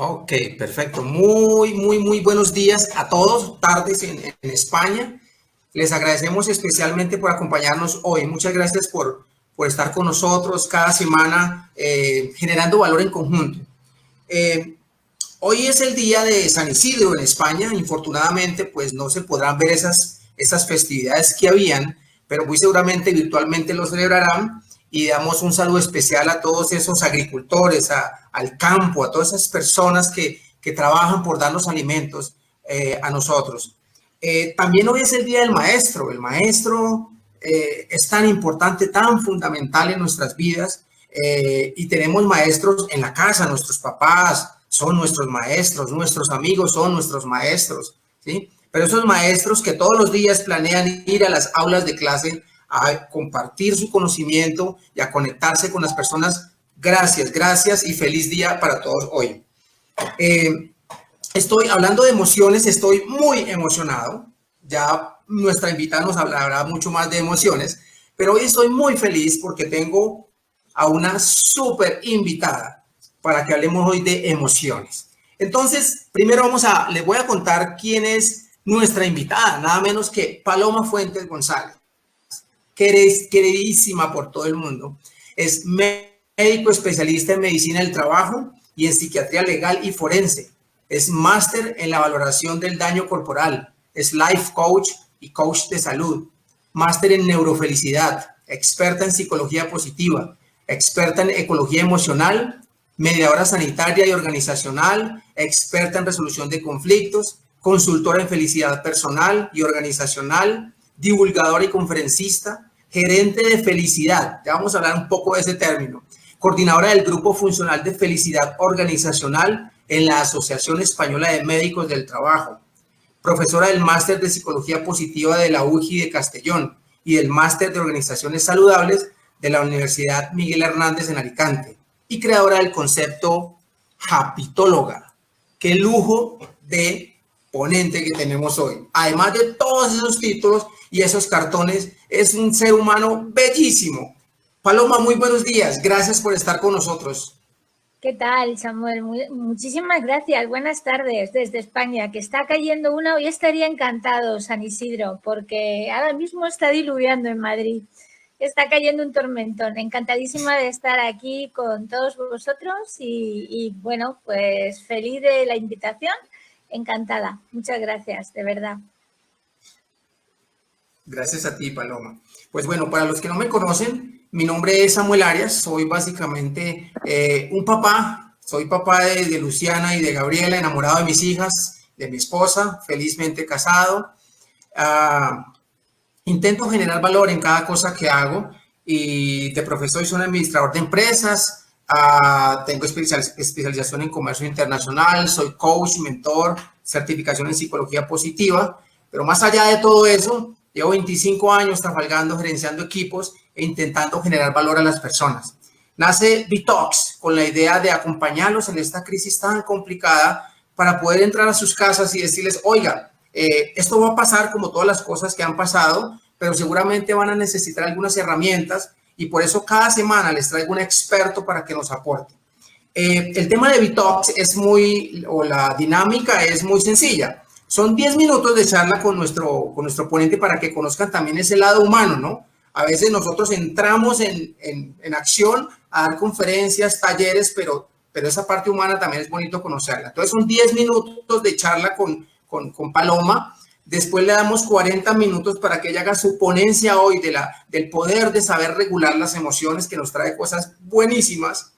Ok, perfecto. Muy buenos días a todos, tardes en España. Les agradecemos especialmente por acompañarnos hoy. Muchas gracias por estar con nosotros cada semana generando valor en conjunto. Hoy es el día de San Isidro en España. Infortunadamente, pues no se podrán ver esas festividades que habían, pero muy seguramente virtualmente lo celebrarán. Y damos un saludo especial a todos esos agricultores, al campo, a todas esas personas que trabajan por darnos alimentos a nosotros. También hoy es el Día del Maestro. El maestro es tan importante, tan fundamental en nuestras vidas y tenemos maestros en la casa, nuestros papás son nuestros maestros, nuestros amigos son nuestros maestros, ¿sí? Pero esos maestros que todos los días planean ir a las aulas de clase a compartir su conocimiento y a conectarse con las personas. Gracias y feliz día para todos hoy. Estoy hablando de emociones, estoy muy emocionado. Ya nuestra invitada nos hablará mucho más de emociones, pero hoy estoy muy feliz porque tengo a una súper invitada para que hablemos hoy de emociones. Entonces, primero les voy a contar quién es nuestra invitada, nada menos que Paloma Fuentes González, queridísima por todo el mundo. Es médico especialista en medicina del trabajo y en psiquiatría legal y forense. Es máster en la valoración del daño corporal. Es life coach y coach de salud. Máster en neurofelicidad. Experta en psicología positiva. Experta en ecología emocional. Mediadora sanitaria y organizacional. Experta en resolución de conflictos. Consultora en felicidad personal y organizacional. Divulgadora y conferencista. Gerente de felicidad, ya vamos a hablar un poco de ese término, coordinadora del Grupo Funcional de Felicidad Organizacional en la Asociación Española de Médicos del Trabajo, profesora del Máster de Psicología Positiva de la UJI de Castellón y del Máster de Organizaciones Saludables de la Universidad Miguel Hernández en Alicante y creadora del concepto Hapitóloga. Qué lujo de ponente que tenemos hoy. Además de todos esos títulos y esos cartones, es un ser humano bellísimo. Paloma, muy buenos días. Gracias por estar con nosotros. ¿Qué tal, Samuel? Muchísimas gracias. Buenas tardes desde España, que está cayendo una. Hoy estaría encantado, San Isidro, porque ahora mismo está diluviando en Madrid. Está cayendo un tormentón. Encantadísima de estar aquí con todos vosotros y bueno, pues feliz de la invitación. Encantada. Muchas gracias, de verdad. Gracias a ti, Paloma. Pues bueno, para los que no me conocen, mi nombre es Samuel Arias, soy básicamente un papá, soy papá de Luciana y de Gabriela, enamorado de mis hijas, de mi esposa, felizmente casado. Intento generar valor en cada cosa que hago y de profesión soy un administrador de empresas, tengo especialización en comercio internacional, soy coach, mentor, certificación en psicología positiva, pero más allá de todo eso, llevo 25 años trabajando, gerenciando equipos e intentando generar valor a las personas. Nace Bitox con la idea de acompañarlos en esta crisis tan complicada para poder entrar a sus casas y decirles, oiga, esto va a pasar como todas las cosas que han pasado, pero seguramente van a necesitar algunas herramientas y por eso cada semana les traigo un experto para que nos aporte. El tema de Bitox la dinámica es muy sencilla. Son 10 minutos de charla con nuestro ponente para que conozcan también ese lado humano, ¿no? A veces nosotros entramos en acción a dar conferencias, talleres, pero esa parte humana también es bonito conocerla. Entonces son 10 minutos de charla con Paloma. Después le damos 40 minutos para que ella haga su ponencia hoy del poder de saber regular las emociones, que nos trae cosas buenísimas.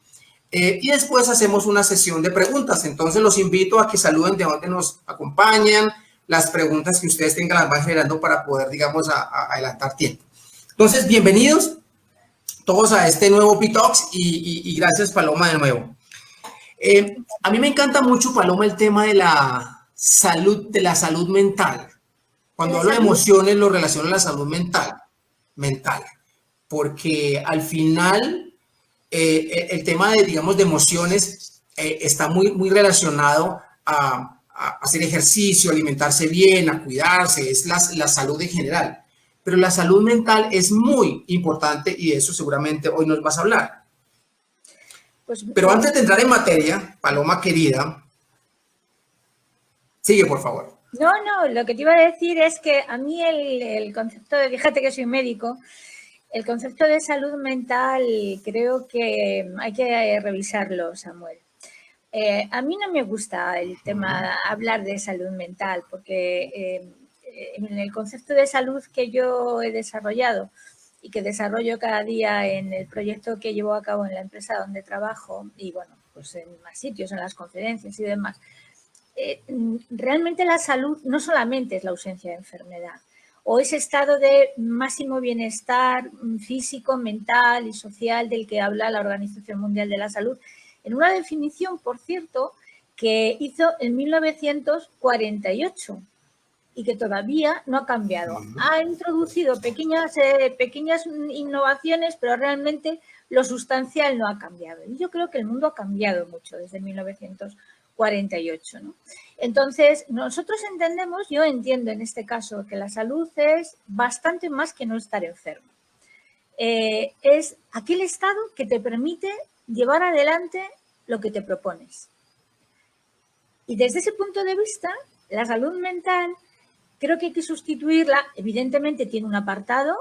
Y después hacemos una sesión de preguntas. Entonces los invito a que saluden de donde nos acompañan. Las preguntas que ustedes tengan las van generando para poder, digamos, adelantar tiempo. Entonces, bienvenidos todos a este nuevo Bitox y gracias, Paloma, de nuevo. A mí me encanta mucho, Paloma, el tema de la salud mental. Cuando hablo de emociones, lo relaciono a la salud mental, porque al final el tema de, digamos, de emociones está muy relacionado a hacer ejercicio, alimentarse bien, a cuidarse, es la salud en general. Pero la salud mental es muy importante y de eso seguramente hoy nos vas a hablar. Pero antes de entrar en materia, Paloma querida, Sigue, por favor. No, lo que te iba a decir es que a mí el concepto de, fíjate que soy médico, el concepto de salud mental creo que hay que revisarlo, Samuel. A mí no me gusta el tema hablar de salud mental porque en el concepto de salud que yo he desarrollado y que desarrollo cada día en el proyecto que llevo a cabo en la empresa donde trabajo y bueno, pues en más sitios, en las conferencias y demás, realmente la salud no solamente es la ausencia de enfermedad o ese estado de máximo bienestar físico, mental y social del que habla la Organización Mundial de la Salud, en una definición, por cierto, que hizo en 1948 y que todavía no ha cambiado. Ha introducido pequeñas innovaciones, pero realmente lo sustancial no ha cambiado. Y yo creo que el mundo ha cambiado mucho desde 1948, ¿no? Entonces, nosotros entendemos, yo entiendo en este caso, que la salud es bastante más que no estar enfermo. Es aquel estado que te permite llevar adelante lo que te propones. Y desde ese punto de vista, la salud mental creo que hay que sustituirla. Evidentemente tiene un apartado,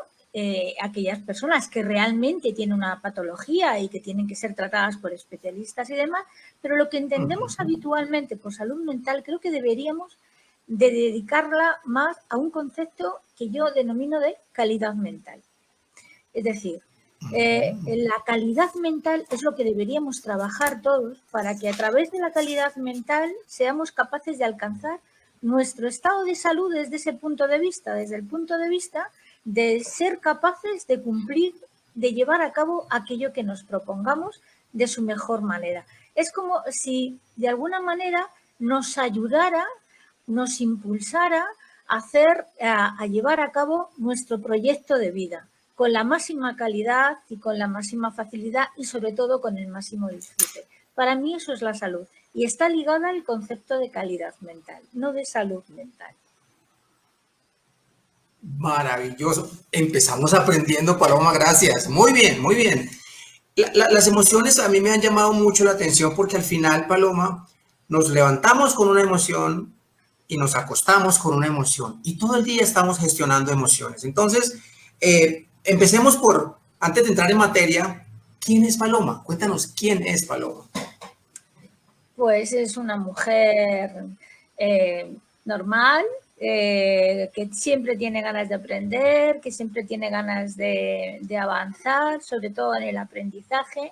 aquellas personas que realmente tienen una patología y que tienen que ser tratadas por especialistas y demás, pero lo que entendemos habitualmente por salud mental creo que deberíamos de dedicarla más a un concepto que yo denomino de calidad mental. Es decir, la calidad mental es lo que deberíamos trabajar todos para que a través de la calidad mental seamos capaces de alcanzar nuestro estado de salud desde ese punto de vista, desde el punto de vista de ser capaces de cumplir, de llevar a cabo aquello que nos propongamos de su mejor manera. Es como si de alguna manera nos ayudara, nos impulsara a llevar a cabo nuestro proyecto de vida con la máxima calidad y con la máxima facilidad y sobre todo con el máximo disfrute. Para mí eso es la salud y está ligada al concepto de calidad mental, no de salud mental. Maravilloso. Empezamos aprendiendo, Paloma, gracias. Muy bien, muy bien. Las emociones a mí me han llamado mucho la atención porque al final, Paloma, nos levantamos con una emoción y nos acostamos con una emoción y todo el día estamos gestionando emociones. Entonces, empecemos por, antes de entrar en materia, ¿quién es Paloma? Cuéntanos, ¿quién es Paloma? Pues es una mujer normal, que siempre tiene ganas de aprender, que siempre tiene ganas de avanzar, sobre todo en el aprendizaje,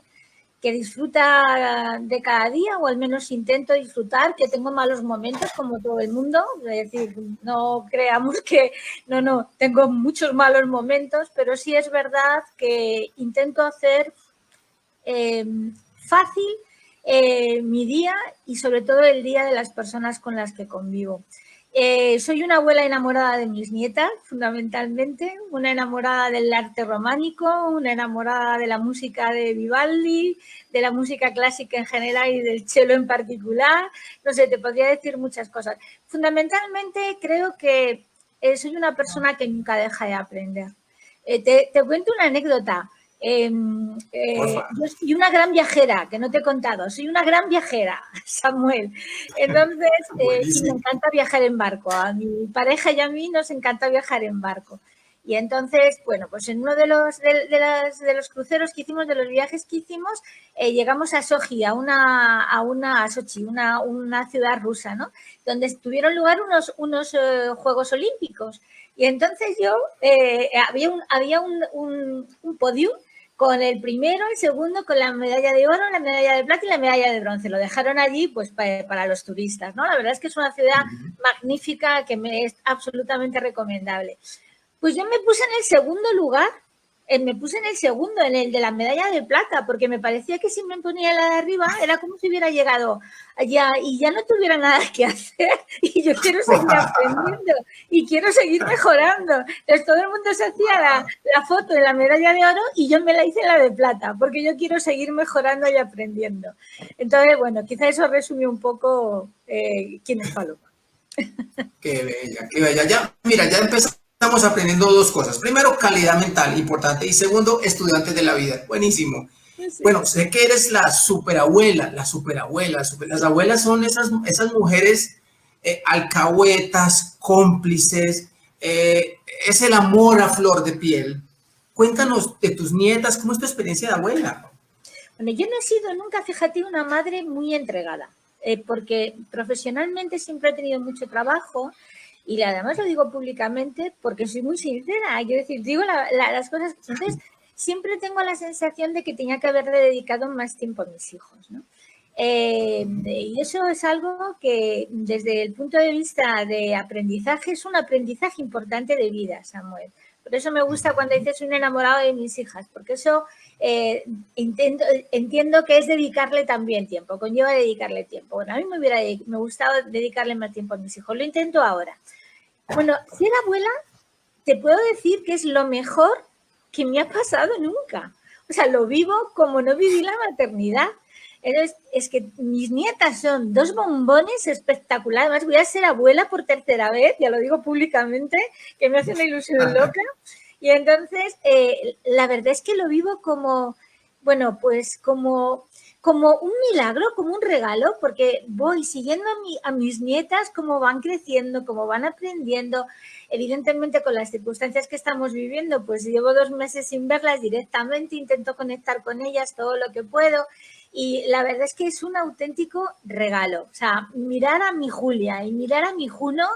que disfruta de cada día, o al menos intento disfrutar, que tengo malos momentos como todo el mundo, es decir, no creamos que, no, tengo muchos malos momentos, pero sí es verdad que intento hacer fácil mi día y sobre todo el día de las personas con las que convivo. Soy una abuela enamorada de mis nietas, fundamentalmente, una enamorada del arte románico, una enamorada de la música de Vivaldi, de la música clásica en general y del cello en particular. No sé, te podría decir muchas cosas. Fundamentalmente creo que soy una persona que nunca deja de aprender. Te cuento una anécdota. Yo soy una gran viajera, que no te he contado, soy una gran viajera, Samuel. Entonces, y me encanta viajar en barco. A mi pareja y a mí nos encanta viajar en barco. Y entonces, bueno, pues en uno de los cruceros que hicimos, de los viajes que hicimos, llegamos a Sochi, a Sochi, una ciudad rusa, ¿no? Donde tuvieron lugar unos Juegos Olímpicos. Y entonces había un podium con el primero, el segundo, con la medalla de oro, la medalla de plata y la medalla de bronce. Lo dejaron allí pues para los turistas, ¿no? La verdad es que es una ciudad magnífica que me es absolutamente recomendable. Pues yo me puse en el segundo lugar, en el de la medalla de plata, porque me parecía que si me ponía la de arriba era como si hubiera llegado allá y ya no tuviera nada que hacer y yo quiero seguir aprendiendo y quiero seguir mejorando. Entonces todo el mundo se hacía la foto de la medalla de oro y yo me la hice la de plata, porque yo quiero seguir mejorando y aprendiendo. Entonces, bueno, quizá eso resume un poco quién es Paloma. Qué bella, qué bella. Ya, mira, ya estamos aprendiendo dos cosas. Primero, calidad mental, importante. Y segundo, estudiantes de la vida. Buenísimo. Sí. Bueno, sé que eres la superabuela. Las abuelas son esas mujeres alcahuetas, cómplices, es el amor a flor de piel. Cuéntanos de tus nietas, ¿cómo es tu experiencia de abuela? Bueno, yo no he sido nunca, fíjate, una madre muy entregada, porque profesionalmente siempre he tenido mucho trabajo y además lo digo públicamente porque soy muy sincera, quiero decir, digo las cosas. Entonces, siempre tengo la sensación de que tenía que haberle dedicado más tiempo a mis hijos, ¿no? Y eso es algo que desde el punto de vista de aprendizaje es un aprendizaje importante de vida, Samuel. Por eso me gusta cuando dices un enamorado de mis hijas, porque eso entiendo que es dedicarle también tiempo, conlleva dedicarle tiempo. Bueno, a mí me gustaba dedicarle más tiempo a mis hijos, lo intento ahora. Bueno, ser abuela, te puedo decir que es lo mejor que me ha pasado nunca. O sea, lo vivo como no viví la maternidad. Entonces, es que mis nietas son dos bombones espectaculares. Además, voy a ser abuela por tercera vez, ya lo digo públicamente, que me hace una ilusión loca. Y entonces, la verdad es que lo vivo como, bueno, pues como un milagro, como un regalo, porque voy siguiendo a mis nietas cómo van creciendo, cómo van aprendiendo. Evidentemente, con las circunstancias que estamos viviendo, pues llevo 2 meses sin verlas directamente, intento conectar con ellas todo lo que puedo. Y la verdad es que es un auténtico regalo. O sea, mirar a mi Julia y mirar a mi Juno,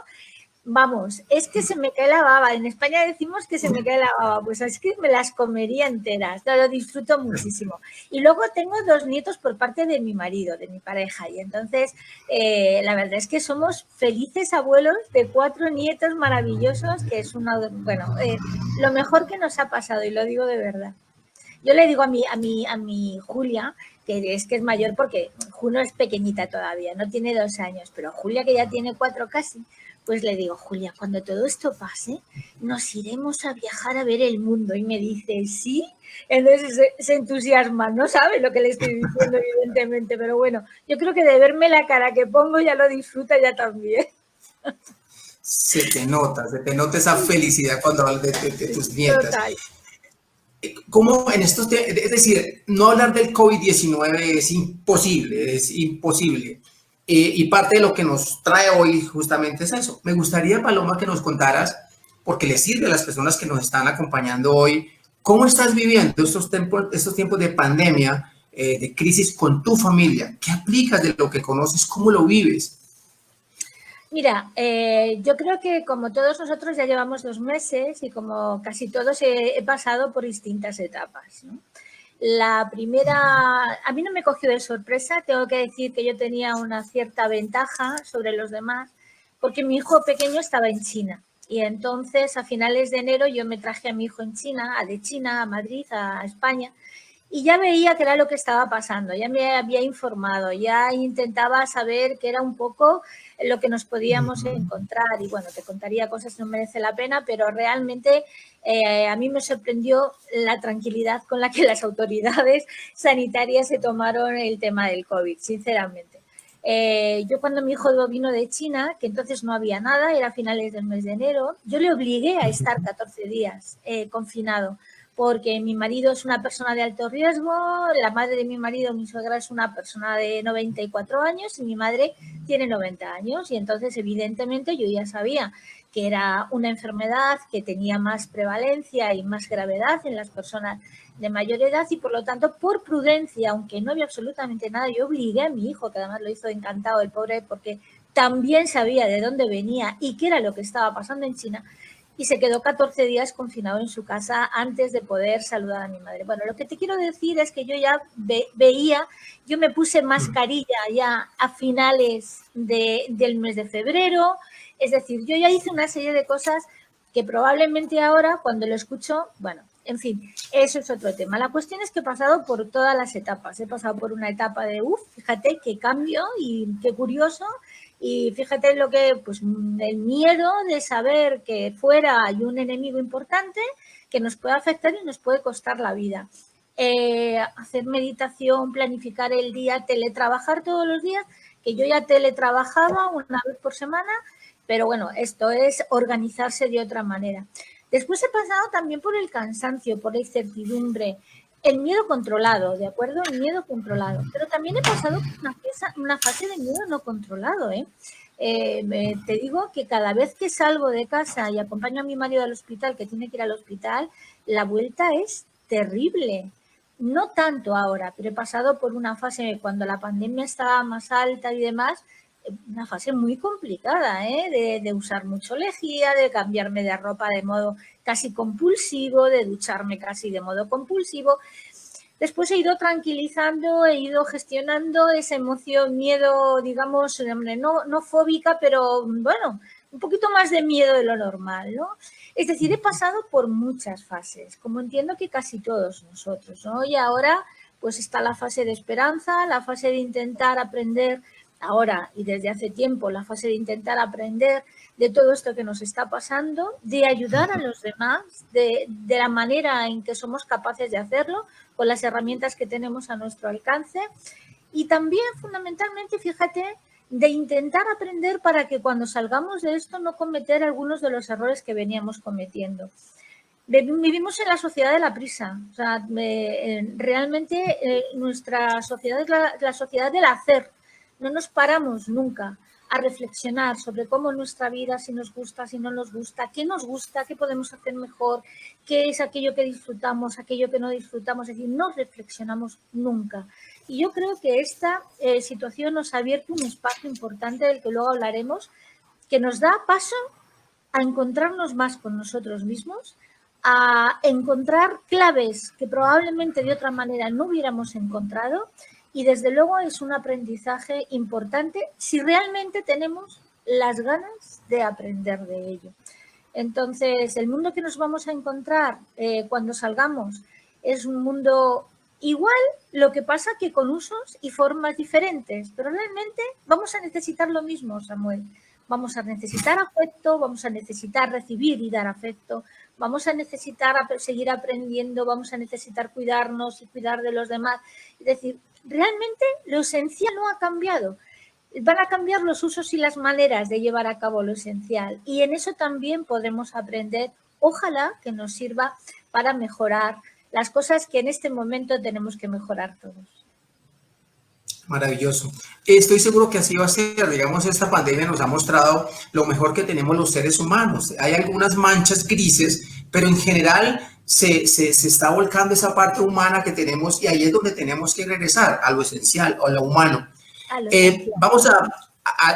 vamos, es que se me cae la baba. En España decimos que se me cae la baba, pues es que me las comería enteras, lo disfruto muchísimo. Y luego tengo 2 nietos por parte de mi marido, de mi pareja, y entonces la verdad es que somos felices abuelos de 4 nietos maravillosos, que es una, bueno, lo mejor que nos ha pasado, y lo digo de verdad. Yo le digo a mi Julia, que es mayor porque Juno es pequeñita todavía, no tiene 2 años, pero Julia, que ya tiene 4 casi, pues le digo, Julia, cuando todo esto pase, nos iremos a viajar a ver el mundo. Y me dice, ¿sí? Entonces se entusiasma, no sabe lo que le estoy diciendo, evidentemente, pero bueno, yo creo que de verme la cara que pongo ya lo disfruta ya también. Se te nota esa felicidad cuando hablas de tus nietas. Total. ¿Cómo en estos es decir, no hablar del COVID-19 es imposible, es imposible. Y parte de lo que nos trae hoy justamente es eso. Me gustaría, Paloma, que nos contaras, porque le sirve a las personas que nos están acompañando hoy, cómo estás viviendo estos tiempos de pandemia, de crisis con tu familia. ¿Qué aplicas de lo que conoces? ¿Cómo lo vives? Mira, yo creo que como todos nosotros ya llevamos 2 meses y como casi todos he pasado por distintas etapas, ¿no? La primera, a mí no me cogió de sorpresa, tengo que decir que yo tenía una cierta ventaja sobre los demás, porque mi hijo pequeño estaba en China. Y entonces a finales de enero yo me traje a mi hijo de China a Madrid, a España, y ya veía que era lo que estaba pasando, ya me había informado, ya intentaba saber qué era un poco lo que nos podíamos encontrar. Y bueno, te contaría cosas que no merece la pena, pero realmente a mí me sorprendió la tranquilidad con la que las autoridades sanitarias se tomaron el tema del COVID, sinceramente. Yo cuando mi hijo vino de China, que entonces no había nada, era a finales del mes de enero, yo le obligué a estar 14 días confinado, porque mi marido es una persona de alto riesgo, la madre de mi marido, mi suegra, es una persona de 94 años y mi madre tiene 90 años. Y entonces, evidentemente, yo ya sabía que era una enfermedad que tenía más prevalencia y más gravedad en las personas de mayor edad y, por lo tanto, por prudencia, aunque no había absolutamente nada, yo obligué a mi hijo, que además lo hizo encantado el pobre, porque también sabía de dónde venía y qué era lo que estaba pasando en China, y se quedó 14 días confinado en su casa antes de poder saludar a mi madre. Bueno, lo que te quiero decir es que yo ya veía, yo me puse mascarilla ya a finales del mes de febrero, es decir, yo ya hice una serie de cosas que probablemente ahora, cuando lo escucho, bueno, en fin, eso es otro tema. La cuestión es que he pasado por todas las etapas. He pasado por una etapa de, fíjate qué cambio y qué curioso. Y fíjate lo que, pues, el miedo de saber que fuera hay un enemigo importante que nos puede afectar y nos puede costar la vida. Hacer meditación, planificar el día, teletrabajar todos los días, que yo ya teletrabajaba una vez por semana, pero bueno, esto es organizarse de otra manera. Después he pasado también por el cansancio, por la incertidumbre. El miedo controlado, ¿de acuerdo? El miedo controlado. Pero también he pasado por una fase de miedo no controlado, ¿eh? Te digo que cada vez que salgo de casa y acompaño a mi marido al hospital, que tiene que ir al hospital, la vuelta es terrible. No tanto ahora, pero he pasado por una fase cuando la pandemia estaba más alta y demás, una fase muy complicada, de usar mucho lejía, de cambiarme de ropa de modo casi compulsivo, de ducharme casi de modo compulsivo. Después he ido tranquilizando, he ido gestionando esa emoción, miedo, digamos, no fóbica, pero bueno, un poquito más de miedo de lo normal, ¿no? Es decir, he pasado por muchas fases, como entiendo que casi todos nosotros, ¿no? Y ahora pues está la fase de esperanza, la fase de intentar aprender, ahora y desde hace tiempo, la fase de intentar aprender de todo esto que nos está pasando, de ayudar a los demás, de la manera en que somos capaces de hacerlo, con las herramientas que tenemos a nuestro alcance y también fundamentalmente, fíjate, de intentar aprender para que cuando salgamos de esto no cometer algunos de los errores que veníamos cometiendo. Vivimos en la sociedad de la prisa, o sea, realmente nuestra sociedad es la sociedad del hacer, no nos paramos nunca a reflexionar sobre cómo nuestra vida, si nos gusta, si no nos gusta, qué podemos hacer mejor, qué es aquello que disfrutamos, aquello que no disfrutamos, es decir, no reflexionamos nunca. Y yo creo que esta situación nos ha abierto un espacio importante del que luego hablaremos, que nos da paso a encontrarnos más con nosotros mismos, a encontrar claves que probablemente de otra manera no hubiéramos encontrado y desde luego es un aprendizaje importante si realmente tenemos las ganas de aprender de ello. Entonces, el mundo que nos vamos a encontrar cuando salgamos es un mundo igual, lo que pasa que con usos y formas diferentes, pero realmente vamos a necesitar lo mismo, Samuel. Vamos a necesitar afecto, vamos a necesitar recibir y dar afecto, vamos a necesitar seguir aprendiendo, vamos a necesitar cuidarnos y cuidar de los demás. Es decir, realmente lo esencial no ha cambiado. Van a cambiar los usos y las maneras de llevar a cabo lo esencial. Y en eso también podremos aprender, ojalá que nos sirva para mejorar las cosas que en este momento tenemos que mejorar todos. Maravilloso. Estoy seguro que así va a ser. Digamos, esta pandemia nos ha mostrado lo mejor que tenemos los seres humanos. Hay algunas manchas grises, pero en general se está volcando esa parte humana que tenemos y ahí es donde tenemos que regresar a lo esencial, a lo humano. Vamos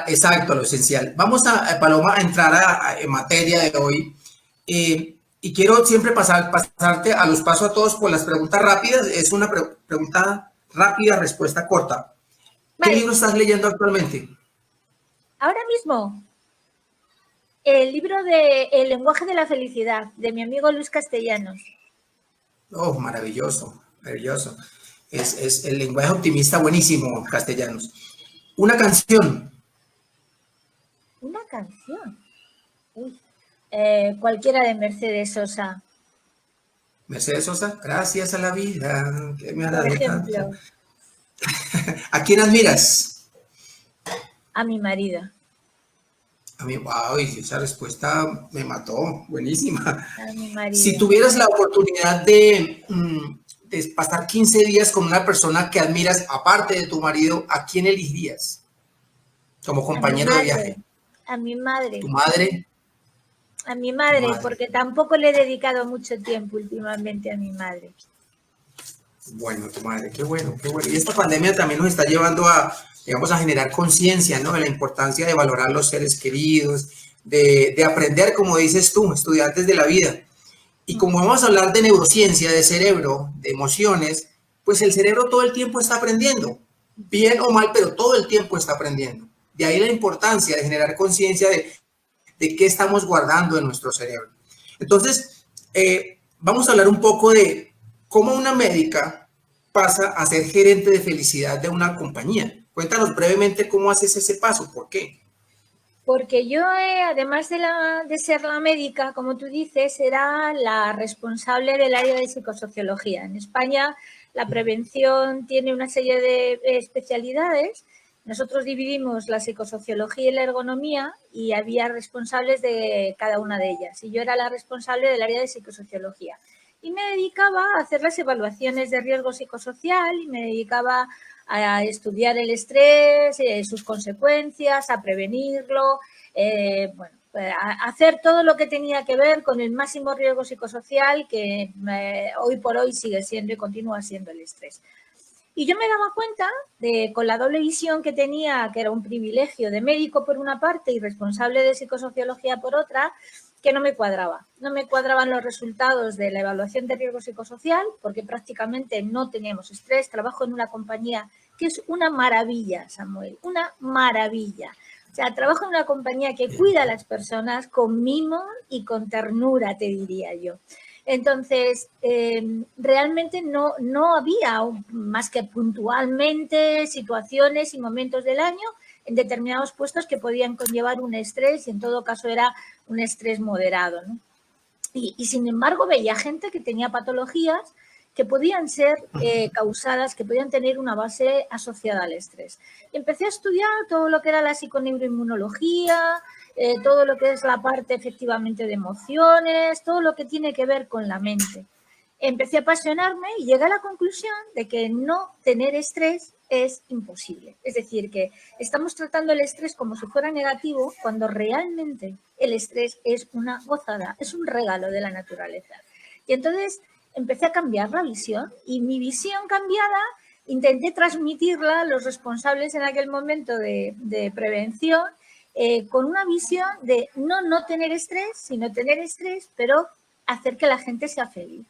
exacto, a lo esencial. Vamos a, Paloma, a entrar en materia de hoy. Y quiero siempre pasarte a los pasos a todos por las preguntas rápidas. Es una pregunta rápida, respuesta corta. ¿Qué libro estás leyendo actualmente? Ahora mismo, el libro de El lenguaje de la felicidad, de mi amigo Luis Castellanos. Oh, maravilloso, maravilloso. Es el lenguaje optimista buenísimo, Castellanos. Una canción. Una canción. Uy. Cualquiera de Mercedes Sosa. Mercedes Sosa, gracias a la vida que me ha dado tanto. ¿A quién admiras? A mi marido. A mí, wow, esa respuesta me mató, buenísima. A mi marido. Si tuvieras la oportunidad de pasar 15 días con una persona que admiras, aparte de tu marido, ¿a quién elegirías como compañero de viaje? A mi madre. ¿Tu madre? A mi madre, porque tampoco le he dedicado mucho tiempo últimamente a mi madre. Bueno, tu madre, qué bueno, qué bueno. Y esta pandemia también nos está llevando a, digamos, a generar conciencia, ¿no? De la importancia de valorar los seres queridos, de aprender, como dices tú, estudiantes de la vida. Y como vamos a hablar de neurociencia, de cerebro, de emociones, pues el cerebro todo el tiempo está aprendiendo, bien o mal, pero todo el tiempo está aprendiendo. De ahí la importancia de generar conciencia de qué estamos guardando en nuestro cerebro. Entonces, vamos a hablar un poco de cómo una médica pasa a ser gerente de felicidad de una compañía. Cuéntanos brevemente cómo haces ese paso, ¿por qué? Porque yo, además de ser la médica, como tú dices, era la responsable del área de psicosociología. En España, la prevención tiene una serie de especialidades. Nosotros dividimos la psicosociología y la ergonomía y había responsables de cada una de ellas. Y yo era la responsable del área de psicosociología. y me dedicaba a hacer las evaluaciones de riesgo psicosocial y me dedicaba a estudiar el estrés, sus consecuencias, a prevenirlo, bueno, a hacer todo lo que tenía que ver con el máximo riesgo psicosocial que hoy por hoy sigue siendo y continúa siendo el estrés. Y yo me daba cuenta de, con la doble visión que tenía, que era un privilegio de médico por una parte y responsable de psicosociología por otra, que no me cuadraba. No me cuadraban los resultados de la evaluación de riesgo psicosocial porque prácticamente no teníamos estrés. Trabajo en una compañía que es una maravilla, Samuel, una maravilla. O sea, trabajo en una compañía que cuida a las personas con mimo y con ternura, te diría yo. Entonces, realmente no había, más que puntualmente, situaciones y momentos del año en determinados puestos que podían conllevar un estrés y en todo caso era un estrés moderado, ¿no? Y sin embargo veía gente que tenía patologías que podían ser causadas, que podían tener una base asociada al estrés. Y empecé a estudiar todo lo que era la psiconeuroinmunología, todo lo que es la parte efectivamente de emociones, todo lo que tiene que ver con la mente. Empecé a apasionarme y llegué a la conclusión de que no tener estrés es imposible. Es decir, que estamos tratando el estrés como si fuera negativo cuando realmente el estrés es una gozada, es un regalo de la naturaleza. Y entonces empecé a cambiar la visión y mi visión cambiada intenté transmitirla a los responsables en aquel momento de prevención con una visión de no tener estrés, sino tener estrés, pero hacer que la gente sea feliz.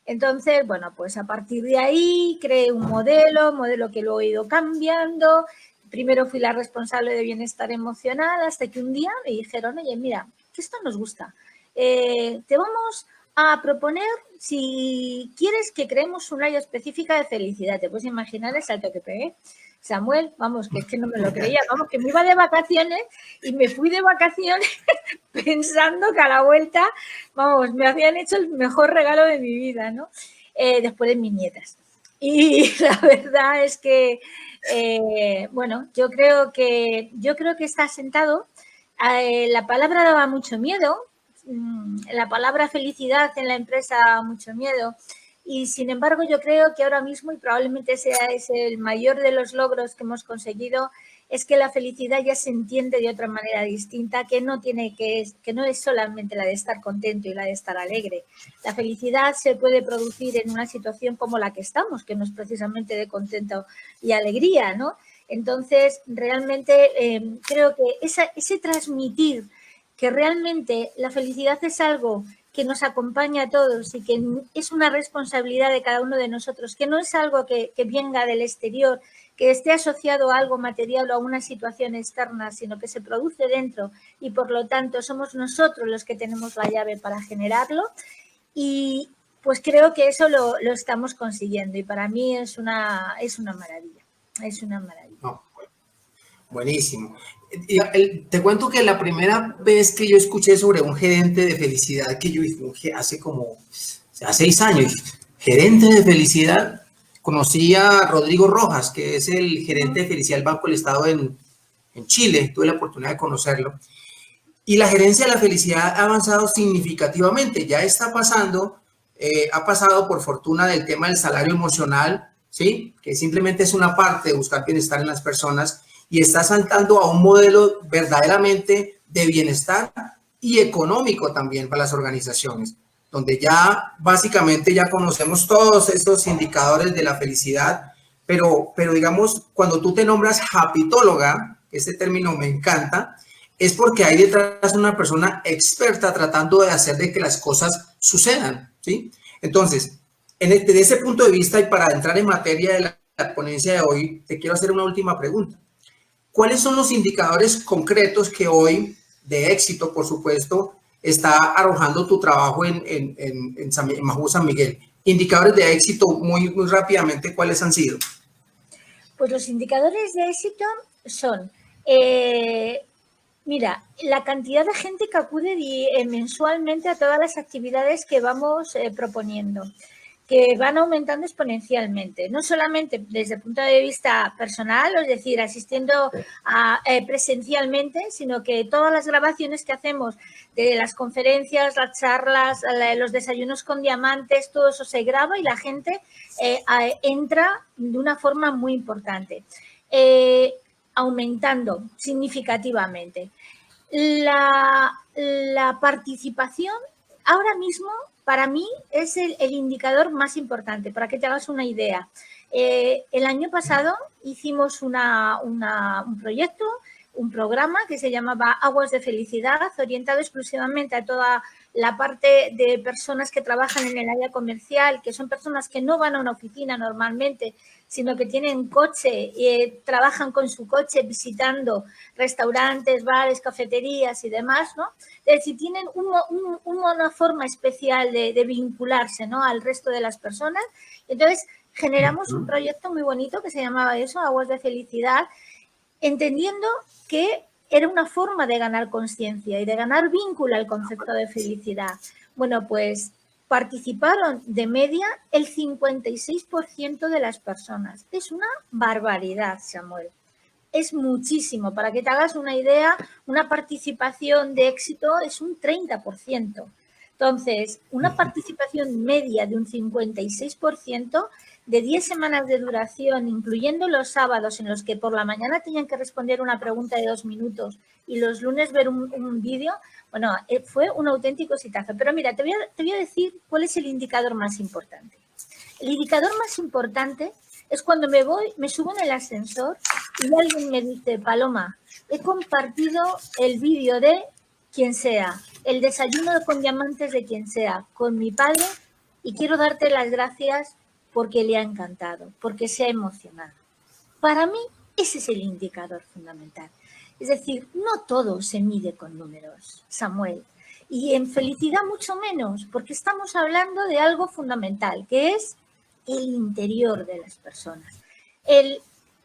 Entonces, bueno, pues a partir de ahí creé un modelo que luego he ido cambiando. Primero fui la responsable de bienestar emocional hasta que un día me dijeron, oye, mira, que esto nos gusta. Te vamos a proponer si quieres que creemos un área específica de felicidad. Te puedes imaginar el salto que pegué. Samuel, vamos, que es que no me lo creía, vamos, que me iba de vacaciones y me fui de vacaciones pensando que a la vuelta, vamos, me habían hecho el mejor regalo de mi vida, ¿no? Después de mis nietas. Y la verdad es que, bueno, yo creo que está sentado. La palabra daba mucho miedo, la palabra felicidad en la empresa daba mucho miedo. Y sin embargo, yo creo que ahora mismo, y probablemente sea ese el mayor de los logros que hemos conseguido, es que la felicidad ya se entiende de otra manera distinta, que no es solamente la de estar contento y la de estar alegre. La felicidad se puede producir en una situación como la que estamos, que no es precisamente de contento y alegría, ¿no? Entonces, realmente creo que ese transmitir que realmente la felicidad es algo que nos acompaña a todos y que es una responsabilidad de cada uno de nosotros, que no es algo que venga del exterior, que esté asociado a algo material o a una situación externa, sino que se produce dentro y por lo tanto somos nosotros los que tenemos la llave para generarlo. Y pues creo que eso lo estamos consiguiendo y para mí es una maravilla, es una maravilla. No, buenísimo. Te cuento que la primera vez que yo escuché sobre un gerente de felicidad, que yo dije hace como 6 años, gerente de felicidad, conocí a Rodrigo Rojas, que es el gerente de felicidad del Banco del Estado en Chile, tuve la oportunidad de conocerlo. Y la gerencia de la felicidad ha avanzado significativamente, ya está pasando, ha pasado por fortuna del tema del salario emocional, ¿sí? Que simplemente es una parte de buscar bienestar en las personas, y está saltando a un modelo verdaderamente de bienestar y económico también para las organizaciones, donde ya básicamente ya conocemos todos esos indicadores de la felicidad, pero digamos, cuando tú te nombras hapitóloga, ese término me encanta, es porque hay detrás una persona experta tratando de hacer de que las cosas sucedan, ¿sí? Entonces, desde ese punto de vista y para entrar en materia de la ponencia de hoy, te quiero hacer una última pregunta. ¿Cuáles son los indicadores concretos que hoy, de éxito, por supuesto, está arrojando tu trabajo en Majú San Miguel? Indicadores de éxito, muy rápidamente, ¿cuáles han sido? Pues los indicadores de éxito son, mira, la cantidad de gente que acude mensualmente a todas las actividades que vamos proponiendo. que van aumentando exponencialmente, no solamente desde el punto de vista personal, es decir, asistiendo presencialmente, sino que todas las grabaciones que hacemos de las conferencias, las charlas, los desayunos con diamantes, todo eso se graba y la gente entra de una forma muy importante, aumentando significativamente. La participación ahora mismo para mí es el indicador más importante, para que te hagas una idea. El año pasado hicimos un proyecto, un programa que se llamaba Aguas de Felicidad, orientado exclusivamente a toda la parte de personas que trabajan en el área comercial, que son personas que no van a una oficina normalmente, sino que tienen coche y trabajan con su coche visitando restaurantes, bares, cafeterías y demás, ¿no? Es decir, tienen una forma especial de vincularse, ¿no?, al resto de las personas. Entonces, generamos un proyecto muy bonito que se llamaba eso, Aguas de Felicidad, entendiendo que era una forma de ganar conciencia y de ganar vínculo al concepto de felicidad. Bueno, pues participaron de media el 56% de las personas. Es una barbaridad, Samuel. Es muchísimo. Para que te hagas una idea, una participación de éxito es un 30%. Entonces, una participación media de un 56%, de 10 semanas de duración, incluyendo los sábados en los que por la mañana tenían que responder una pregunta de 2 minutos y los lunes ver un vídeo, bueno, fue un auténtico exitazo. Pero mira, te voy a decir cuál es el indicador más importante. El indicador más importante es cuando me subo en el ascensor y alguien me dice, Paloma, he compartido el vídeo de quien sea, el desayuno con diamantes de quien sea, con mi padre, y quiero darte las gracias porque le ha encantado, porque se ha emocionado. Para mí, ese es el indicador fundamental. Es decir, no todo se mide con números, Samuel. Y en felicidad mucho menos, porque estamos hablando de algo fundamental, que es el interior de las personas.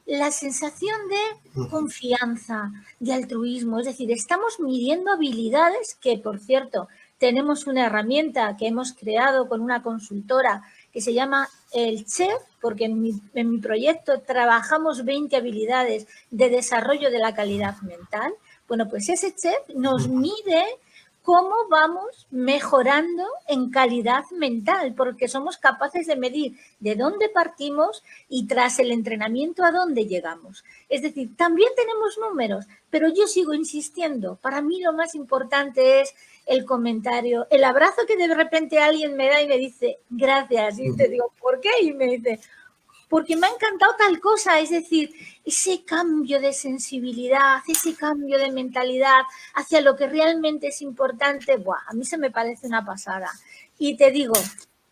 La sensación de confianza, de altruismo, es decir, estamos midiendo habilidades que, por cierto, tenemos una herramienta que hemos creado con una consultora que se llama el CHEF, porque en mi proyecto trabajamos 20 habilidades de desarrollo de la calidad mental. Bueno, pues ese CHEF nos mide cómo vamos mejorando en calidad mental, porque somos capaces de medir de dónde partimos y tras el entrenamiento a dónde llegamos. Es decir, también tenemos números, pero yo sigo insistiendo. Para mí lo más importante es el comentario, el abrazo que de repente alguien me da y me dice, gracias, y te digo, ¿por qué? Y me dice, porque me ha encantado tal cosa, es decir, ese cambio de sensibilidad, ese cambio de mentalidad hacia lo que realmente es importante, ¡buah!, a mí se me parece una pasada. Y te digo,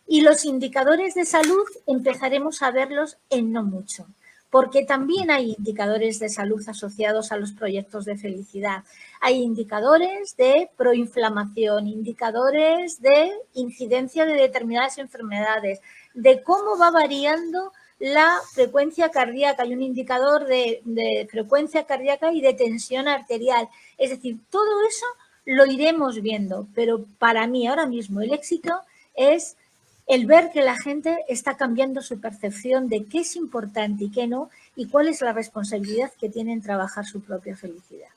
y los indicadores de salud empezaremos a verlos en no mucho, porque también hay indicadores de salud asociados a los proyectos de felicidad. Hay indicadores de proinflamación, indicadores de incidencia de determinadas enfermedades, de cómo va variando la frecuencia cardíaca. Hay un indicador de frecuencia cardíaca y de tensión arterial. Es decir, todo eso lo iremos viendo, pero para mí ahora mismo el éxito es el ver que la gente está cambiando su percepción de qué es importante y qué no, y cuál es la responsabilidad que tiene en trabajar su propia felicidad.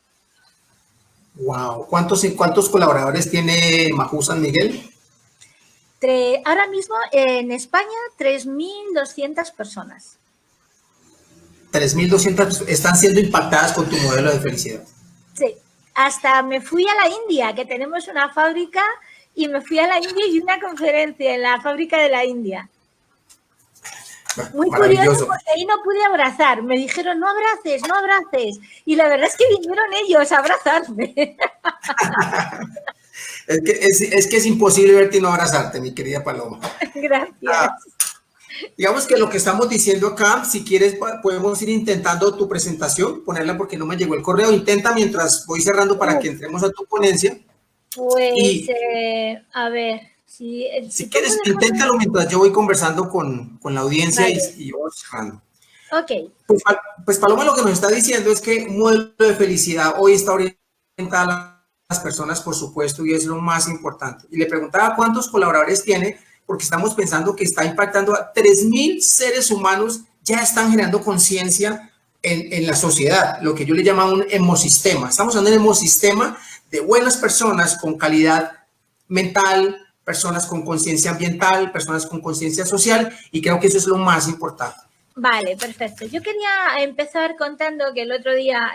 Wow. ¿Cuántos colaboradores tiene Majú San Miguel? Ahora mismo en España 3.200 personas. 3.200 están siendo impactadas con tu modelo de felicidad. Sí, hasta me fui a la India, que tenemos una fábrica, y me fui a la India y una conferencia en la fábrica de la India. Muy curioso, porque ahí no pude abrazar. Me dijeron, no abraces, no abraces. Y la verdad es que vinieron ellos a abrazarme. Es que es imposible verte y no abrazarte, mi querida Paloma. Gracias. Digamos que lo que estamos diciendo acá, si quieres podemos ir intentando tu presentación, ponerla porque no me llegó el correo. Intenta mientras voy cerrando para que entremos a tu ponencia. Pues, a ver, si quieres, inténtalo mientras yo voy conversando con la audiencia, vale, y vamos cerrando. Ok. Pues Paloma lo que nos está diciendo es que un modelo de felicidad hoy está orientado a las personas, por supuesto, y es lo más importante. Y le preguntaba cuántos colaboradores tiene, porque estamos pensando que está impactando a 3.000 seres humanos, ya están generando conciencia en la sociedad, lo que yo le llamo un hemosistema. Estamos hablando de un hemosistema de buenas personas con calidad mental, personas con conciencia ambiental, personas con conciencia social, y creo que eso es lo más importante. Vale, perfecto. Yo quería empezar contando que el otro día,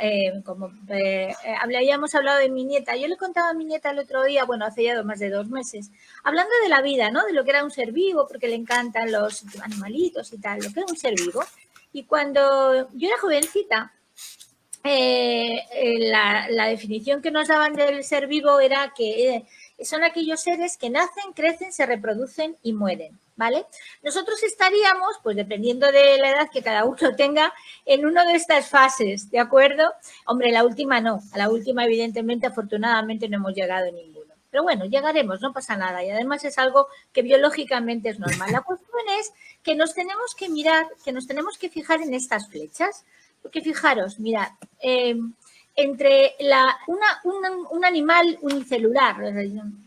habíamos hablado de mi nieta, yo le contaba a mi nieta el otro día, bueno, hace ya más de 2 meses, hablando de la vida, ¿no? De lo que era un ser vivo, porque le encantan los animalitos y tal, lo que era un ser vivo. Y cuando yo era jovencita, la definición que nos daban del ser vivo era que son aquellos seres que nacen, crecen, se reproducen y mueren, ¿vale? Nosotros estaríamos, pues dependiendo de la edad que cada uno tenga, en una de estas fases, ¿de acuerdo? Hombre, la última no, a la última evidentemente, afortunadamente no hemos llegado a ninguno. Pero bueno, llegaremos, no pasa nada, y además es algo que biológicamente es normal. La cuestión es que nos tenemos que mirar, que nos tenemos que fijar en estas flechas, porque fijaros, mirad, entre un animal unicelular,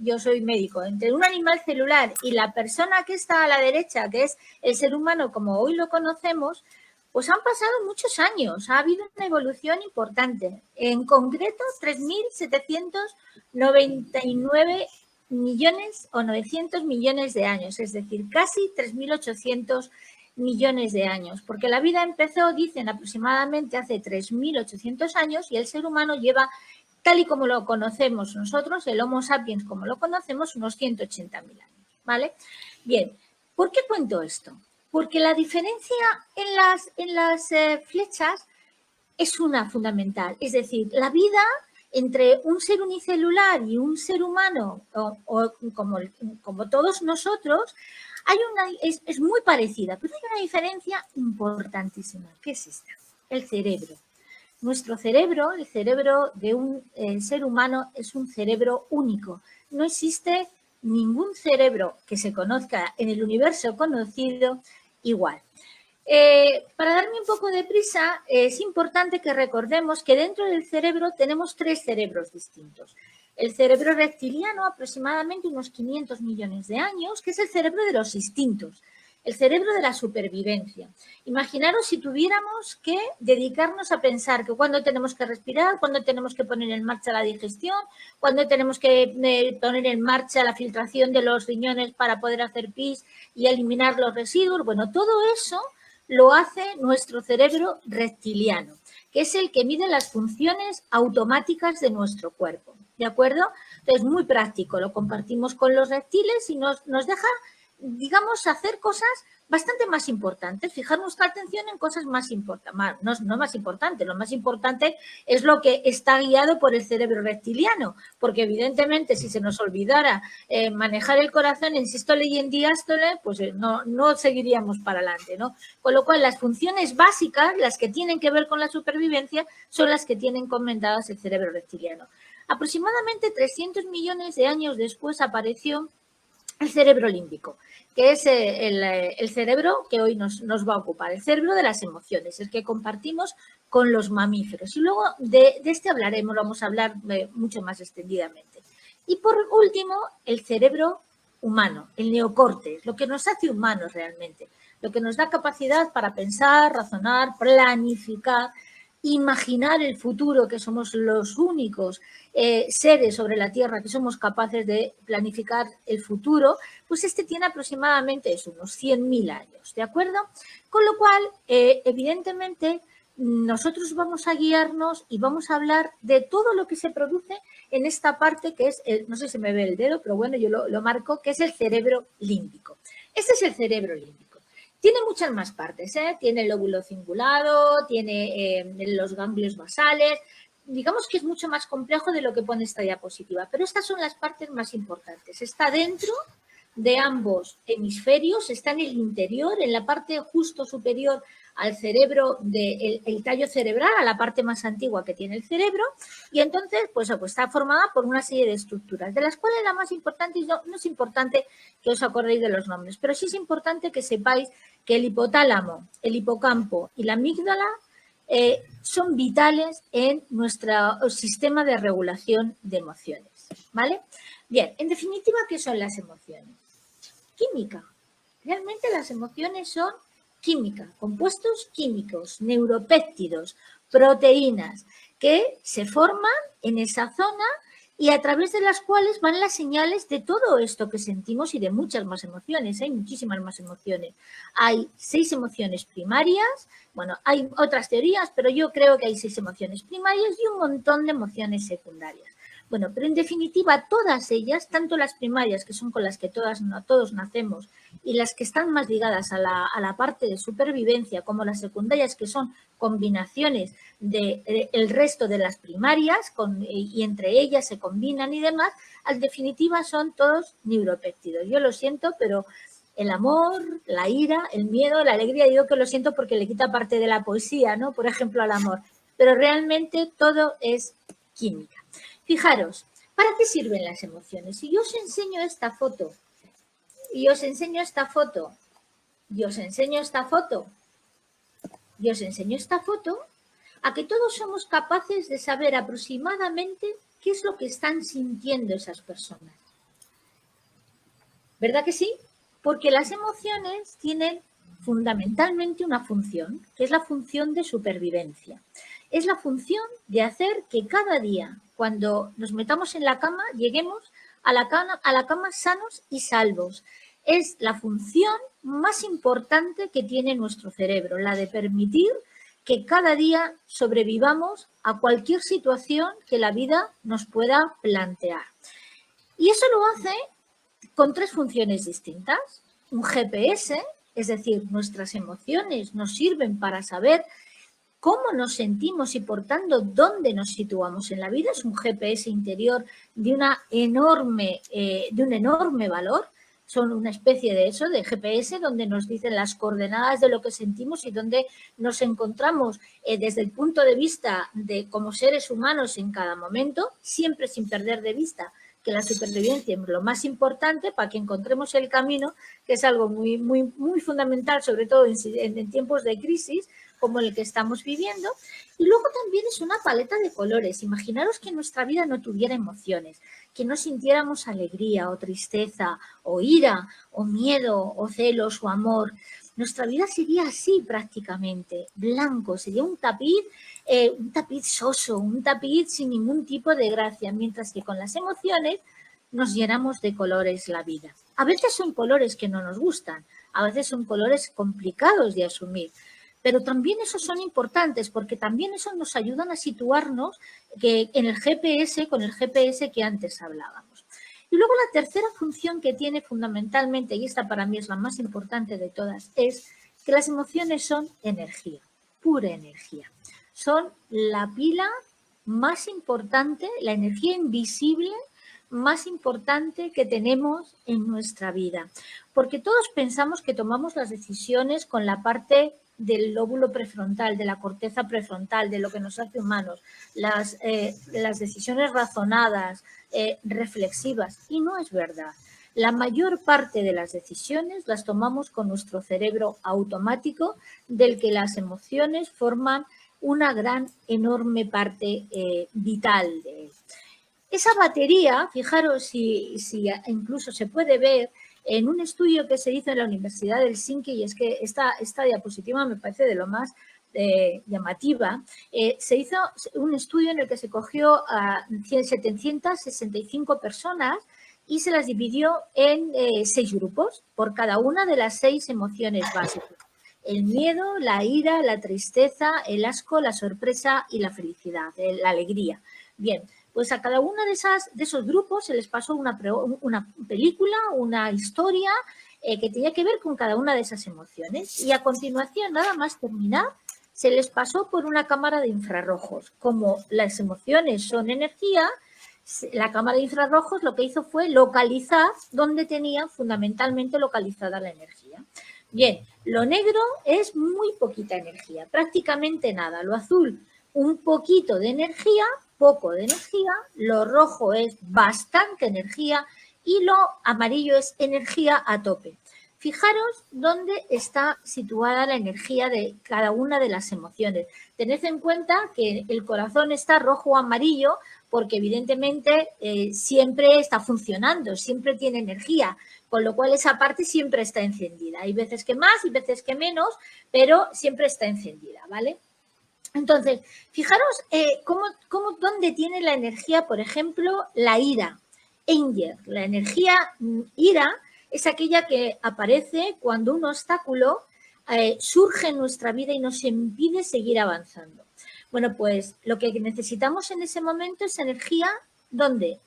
yo soy médico, entre un animal celular y la persona que está a la derecha, que es el ser humano como hoy lo conocemos, pues han pasado muchos años, ha habido una evolución importante. En concreto, 3.799 millones o 900 millones de años, es decir, casi 3.800 millones de años, porque la vida empezó, dicen, aproximadamente hace 3.800 años y el ser humano lleva, tal y como lo conocemos nosotros, el Homo sapiens como lo conocemos, unos 180.000 años, ¿vale? Bien, ¿por qué cuento esto? Porque la diferencia en las flechas es una fundamental, es decir, la vida entre un ser unicelular y un ser humano, o como todos nosotros, es muy parecida, pero hay una diferencia importantísima. ¿Qué es esta? El cerebro. Nuestro cerebro, el cerebro de un ser humano, es un cerebro único. No existe ningún cerebro que se conozca en el universo conocido igual. Para darme un poco de prisa, es importante que recordemos que dentro del cerebro tenemos 3 cerebros distintos. El cerebro reptiliano, aproximadamente unos 500 millones de años, que es el cerebro de los instintos, el cerebro de la supervivencia. Imaginaros si tuviéramos que dedicarnos a pensar que cuando tenemos que respirar, cuando tenemos que poner en marcha la digestión, cuando tenemos que poner en marcha la filtración de los riñones para poder hacer pis y eliminar los residuos. Bueno, todo eso lo hace nuestro cerebro reptiliano, que es el que mide las funciones automáticas de nuestro cuerpo. ¿De acuerdo? Entonces, muy práctico, lo compartimos con los reptiles y nos deja, digamos, hacer cosas bastante más importantes, fijar nuestra atención en cosas más importantes, no más importantes, lo más importante es lo que está guiado por el cerebro reptiliano, porque evidentemente si se nos olvidara manejar el corazón en sístole y en diástole, pues no seguiríamos para adelante, ¿no? Con lo cual las funciones básicas, las que tienen que ver con la supervivencia, son las que tienen comentadas el cerebro reptiliano. Aproximadamente 300 millones de años después apareció el cerebro límbico, que es el cerebro que hoy nos va a ocupar, el cerebro de las emociones, el que compartimos con los mamíferos. Y luego de este hablaremos, lo vamos a hablar mucho más extendidamente. Y por último, el cerebro humano, el neocórtex, lo que nos hace humanos realmente, lo que nos da capacidad para pensar, razonar, planificar, imaginar el futuro, que somos los únicos seres sobre la Tierra que somos capaces de planificar el futuro, pues este tiene aproximadamente unos 100.000 años, ¿de acuerdo? Con lo cual, evidentemente, nosotros vamos a guiarnos y vamos a hablar de todo lo que se produce en esta parte que es, no sé si me ve el dedo, pero bueno, yo lo marco, que es el cerebro límbico. Este es el cerebro límbico. Tiene muchas más partes, ¿eh? Tiene el lóbulo cingulado, tiene los ganglios basales. Digamos que es mucho más complejo de lo que pone esta diapositiva, pero estas son las partes más importantes. Está dentro de ambos hemisferios, está en el interior, en la parte justo superior al cerebro, el tallo cerebral, a la parte más antigua que tiene el cerebro, y entonces pues está formada por una serie de estructuras, de las cuales la más importante, no es importante que os acordéis de los nombres, pero sí es importante que sepáis que el hipotálamo, el hipocampo y la amígdala son vitales en nuestro sistema de regulación de emociones, ¿vale? Bien, en definitiva, ¿qué son las emociones? química. Realmente las emociones son química, compuestos químicos, neuropéptidos, proteínas, que se forman en esa zona y a través de las cuales van las señales de todo esto que sentimos y de muchas más emociones. Hay muchísimas más emociones. Hay 6 emociones primarias, bueno, hay otras teorías, pero yo creo que hay 6 emociones primarias y un montón de emociones secundarias. Bueno, pero en definitiva todas ellas, tanto las primarias, que son con las que todos nacemos, y las que están más ligadas a la parte de supervivencia, como las secundarias, que son combinaciones del resto de las primarias y entre ellas se combinan y demás, en definitiva son todos neuropéptidos. Yo lo siento, pero el amor, la ira, el miedo, la alegría, digo que lo siento porque le quita parte de la poesía, ¿no? Por ejemplo, al amor. Pero realmente todo es química. Fijaros, ¿para qué sirven las emociones? Si yo os enseño esta foto, y os enseño esta foto, y os enseño esta foto, y os enseño esta foto, a que todos somos capaces de saber aproximadamente qué es lo que están sintiendo esas personas. ¿Verdad que sí? Porque las emociones tienen fundamentalmente una función, que es la función de supervivencia. Es la función de hacer que cada día, cuando nos metamos en la cama, lleguemos a la cama sanos y salvos. Es la función más importante que tiene nuestro cerebro, la de permitir que cada día sobrevivamos a cualquier situación que la vida nos pueda plantear. Y eso lo hace con 3 funciones distintas. Un GPS, es decir, nuestras emociones nos sirven para saber cómo nos sentimos y por tanto dónde nos situamos en la vida. Es un GPS interior de un enorme valor. Son una especie de eso, de GPS, donde nos dicen las coordenadas de lo que sentimos y donde nos encontramos desde el punto de vista de como seres humanos en cada momento, siempre sin perder de vista que la supervivencia es lo más importante para que encontremos el camino, que es algo muy, muy, muy fundamental, sobre todo en tiempos de crisis como el que estamos viviendo. Y luego también es una paleta de colores. Imaginaros que nuestra vida no tuviera emociones, que no sintiéramos alegría o tristeza o ira o miedo o celos o amor. Nuestra vida sería así prácticamente, blanco, sería un tapiz soso, un tapiz sin ningún tipo de gracia, mientras que con las emociones nos llenamos de colores la vida. A veces son colores que no nos gustan, a veces son colores complicados de asumir, pero también esos son importantes porque también esos nos ayudan a situarnos en el GPS, con el GPS que antes hablábamos. Y luego la tercera función que tiene fundamentalmente, y esta para mí es la más importante de todas, es que las emociones son energía, pura energía. Son la pila más importante, la energía invisible más importante que tenemos en nuestra vida. Porque todos pensamos que tomamos las decisiones con la parte del lóbulo prefrontal, de la corteza prefrontal, de lo que nos hace humanos, las decisiones razonadas, reflexivas, y no es verdad. La mayor parte de las decisiones las tomamos con nuestro cerebro automático, del que las emociones forman una gran, enorme parte vital de él. Esa batería, fijaros si incluso se puede ver en un estudio que se hizo en la Universidad de Helsinki, y es que esta diapositiva me parece de lo más llamativa. Se hizo un estudio en el que se cogió a 765 personas y se las dividió en 6 grupos, por cada una de las 6 emociones básicas. El miedo, la ira, la tristeza, el asco, la sorpresa y la felicidad, la alegría. Bien, pues a cada uno de esos grupos se les pasó una película, una historia que tenía que ver con cada una de esas emociones. Y a continuación, nada más terminar, se les pasó por una cámara de infrarrojos. Como las emociones son energía, la cámara de infrarrojos lo que hizo fue localizar dónde tenía fundamentalmente localizada la energía. Bien, lo negro es muy poquita energía, prácticamente nada. Lo azul, un poquito de energía, poco de energía. Lo rojo es bastante energía y lo amarillo es energía a tope. Fijaros dónde está situada la energía de cada una de las emociones. Tened en cuenta que el corazón está rojo o amarillo porque evidentemente siempre está funcionando, siempre tiene energía, con lo cual esa parte siempre está encendida. Hay veces que más y veces que menos, pero siempre está encendida, ¿vale? Entonces, fijaros dónde tiene la energía, por ejemplo, la ira. Anger, la energía ira es aquella que aparece cuando un obstáculo surge en nuestra vida y nos impide seguir avanzando. Bueno, pues lo que necesitamos en ese momento es energía, ¿dónde?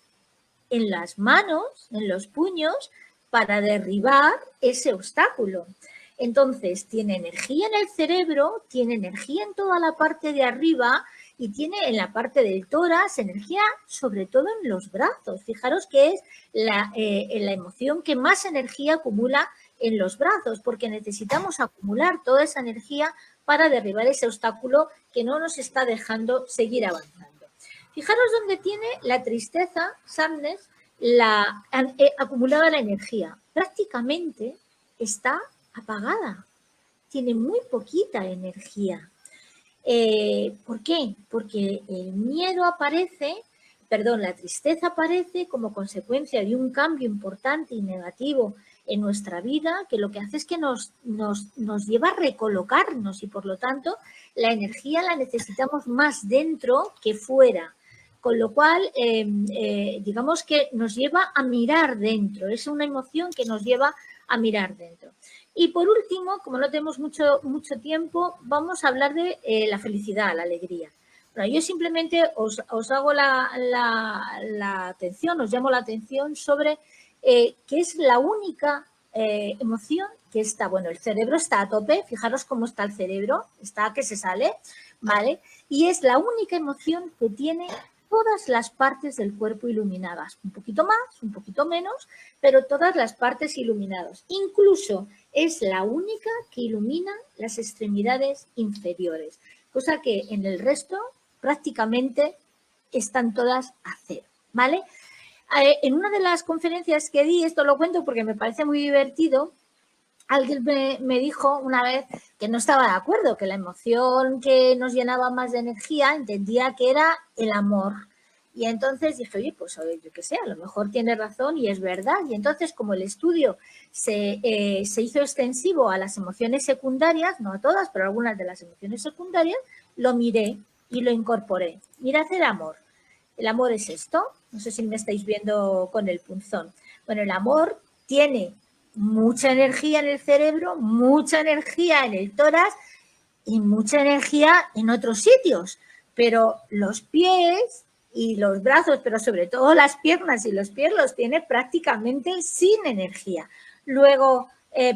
En las manos, en los puños, para derribar ese obstáculo. Entonces, tiene energía en el cerebro, tiene energía en toda la parte de arriba y tiene en la parte del tórax energía sobre todo en los brazos. Fijaros que es la emoción que más energía acumula en los brazos, porque necesitamos acumular toda esa energía para derribar ese obstáculo que no nos está dejando seguir avanzando. Fijaros dónde tiene la tristeza, sadness, acumulada la energía. Prácticamente está apagada, tiene muy poquita energía. ¿Por qué? Porque el miedo la tristeza aparece como consecuencia de un cambio importante y negativo en nuestra vida, que lo que hace es que nos lleva a recolocarnos y por lo tanto la energía la necesitamos más dentro que fuera. Con lo cual, digamos que nos lleva a mirar dentro, es una emoción que nos lleva a mirar dentro. Y por último, como no tenemos mucho tiempo, vamos a hablar de la felicidad, la alegría. Bueno, yo simplemente os hago la atención, os llamo la atención sobre que es la única emoción que está, bueno, el cerebro está a tope, fijaros cómo está el cerebro, está que se sale, ¿vale? Y es la única emoción que tiene todas las partes del cuerpo iluminadas, un poquito más, un poquito menos, pero todas las partes iluminadas. Incluso es la única que ilumina las extremidades inferiores, cosa que en el resto prácticamente están todas a cero, ¿vale? En una de las conferencias que di, esto lo cuento porque me parece muy divertido, alguien me dijo una vez que no estaba de acuerdo, que la emoción que nos llenaba más de energía entendía que era el amor. Y entonces dije, oye, pues yo qué sé, a lo mejor tiene razón y es verdad. Y entonces, como el estudio se hizo extensivo a las emociones secundarias, no a todas, pero algunas de las emociones secundarias, lo miré y lo incorporé. Mirad el amor. El amor es esto. No sé si me estáis viendo con el punzón. Bueno, el amor tiene mucha energía en el cerebro, mucha energía en el tórax y mucha energía en otros sitios. Pero los pies y los brazos, pero sobre todo las piernas y los pies los tiene prácticamente sin energía. Luego,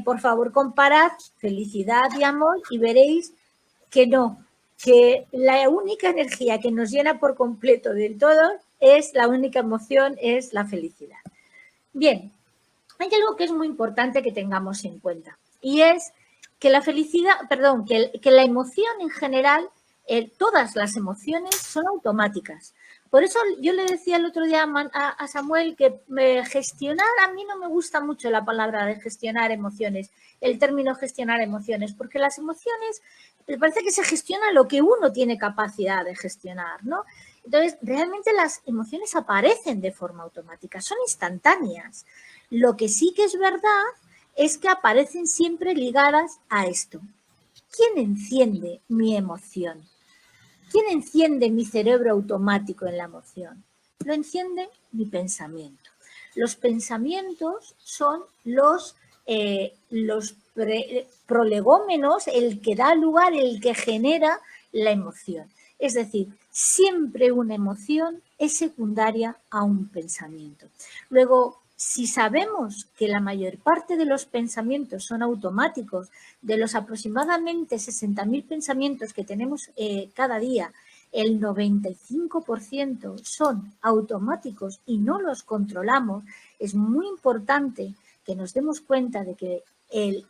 por favor, comparad felicidad y amor y veréis que no, que la única energía que nos llena por completo del todo es la única emoción, es la felicidad. Bien, hay algo que es muy importante que tengamos en cuenta y es que la felicidad, perdón, que la emoción en general, todas las emociones son automáticas. Por eso yo le decía el otro día a Samuel que gestionar, a mí no me gusta mucho la palabra de gestionar emociones, el término gestionar emociones, porque las emociones me parece que se gestiona lo que uno tiene capacidad de gestionar, ¿no? Entonces, realmente las emociones aparecen de forma automática, son instantáneas. Lo que sí que es verdad es que aparecen siempre ligadas a esto. ¿Quién enciende mi emoción? ¿Quién enciende mi cerebro automático en la emoción? Lo enciende mi pensamiento. Los pensamientos son los prolegómenos, el que da lugar, el que genera la emoción. Es decir, siempre una emoción es secundaria a un pensamiento. Luego, si sabemos que la mayor parte de los pensamientos son automáticos, de los aproximadamente 60.000 pensamientos que tenemos cada día, el 95% son automáticos y no los controlamos, es muy importante que nos demos cuenta de que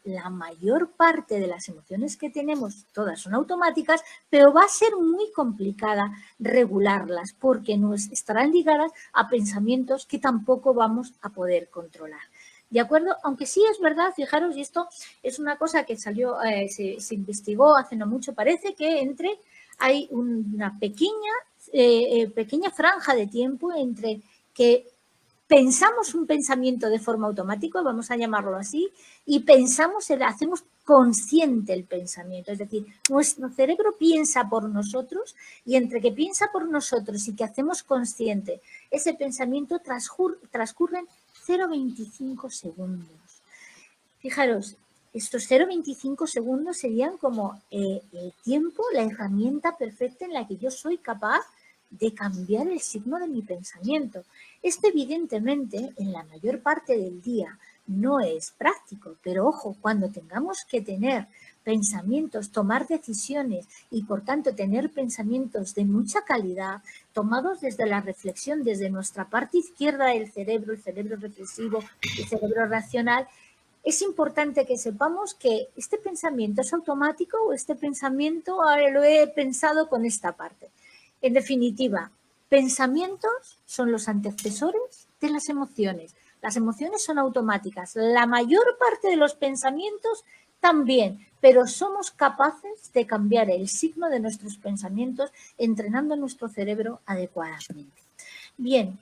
la mayor parte de las emociones que tenemos, todas son automáticas, pero va a ser muy complicada regularlas porque estarán ligadas a pensamientos que tampoco vamos a poder controlar. ¿De acuerdo? Aunque sí es verdad, fijaros, y esto es una cosa que salió, se investigó hace no mucho, parece que hay una pequeña franja de tiempo entre que pensamos un pensamiento de forma automática, vamos a llamarlo así, y hacemos consciente el pensamiento. Es decir, nuestro cerebro piensa por nosotros y entre que piensa por nosotros y que hacemos consciente ese pensamiento transcurren 0,25 segundos. Fijaros, estos 0,25 segundos serían como el tiempo, la herramienta perfecta en la que yo soy capaz de cambiar el signo de mi pensamiento. Esto evidentemente en la mayor parte del día no es práctico, pero ojo, cuando tengamos que tener pensamientos, tomar decisiones y por tanto tener pensamientos de mucha calidad, tomados desde la reflexión, desde nuestra parte izquierda del cerebro, el cerebro reflexivo, el cerebro racional, es importante que sepamos que este pensamiento es automático o este pensamiento lo he pensado con esta parte. En definitiva, pensamientos son los antecesores de las emociones. Las emociones son automáticas. La mayor parte de los pensamientos también, pero somos capaces de cambiar el signo de nuestros pensamientos entrenando nuestro cerebro adecuadamente. Bien,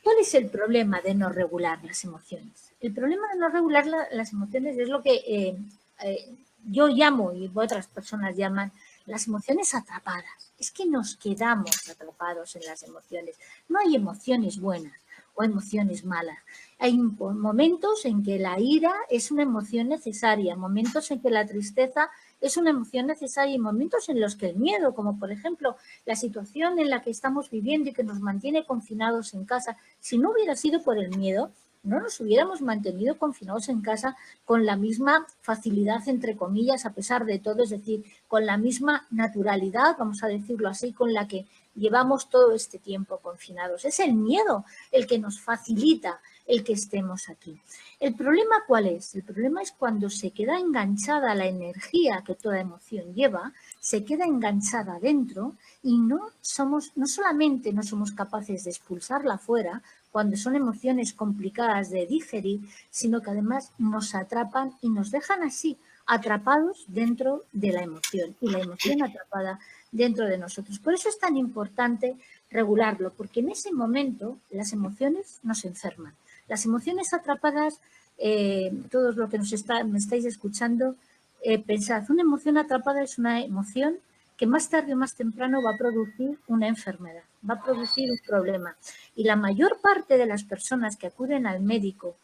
¿cuál es el problema de no regular las emociones? El problema de no regular las emociones es lo que yo llamo y otras personas llaman las emociones atrapadas. Es que nos quedamos atrapados en las emociones. No hay emociones buenas o emociones malas. Hay momentos en que la ira es una emoción necesaria, momentos en que la tristeza es una emoción necesaria y momentos en los que el miedo, como por ejemplo la situación en la que estamos viviendo y que nos mantiene confinados en casa, si no hubiera sido por el miedo, no nos hubiéramos mantenido confinados en casa con la misma facilidad, entre comillas, a pesar de todo, es decir, con la misma naturalidad, vamos a decirlo así, con la que llevamos todo este tiempo confinados. Es el miedo el que nos facilita el que estemos aquí. ¿El problema cuál es? El problema es cuando se queda enganchada la energía que toda emoción lleva, se queda enganchada dentro y no solamente no somos capaces de expulsarla fuera cuando son emociones complicadas de digerir, sino que además nos atrapan y nos dejan así atrapados dentro de la emoción y la emoción atrapada dentro de nosotros. Por eso es tan importante regularlo, porque en ese momento las emociones nos enferman. Las emociones atrapadas, todos los que me estáis escuchando, pensad, una emoción atrapada es una emoción que más tarde o más temprano va a producir una enfermedad, va a producir un problema. Y la mayor parte de las personas que acuden al médico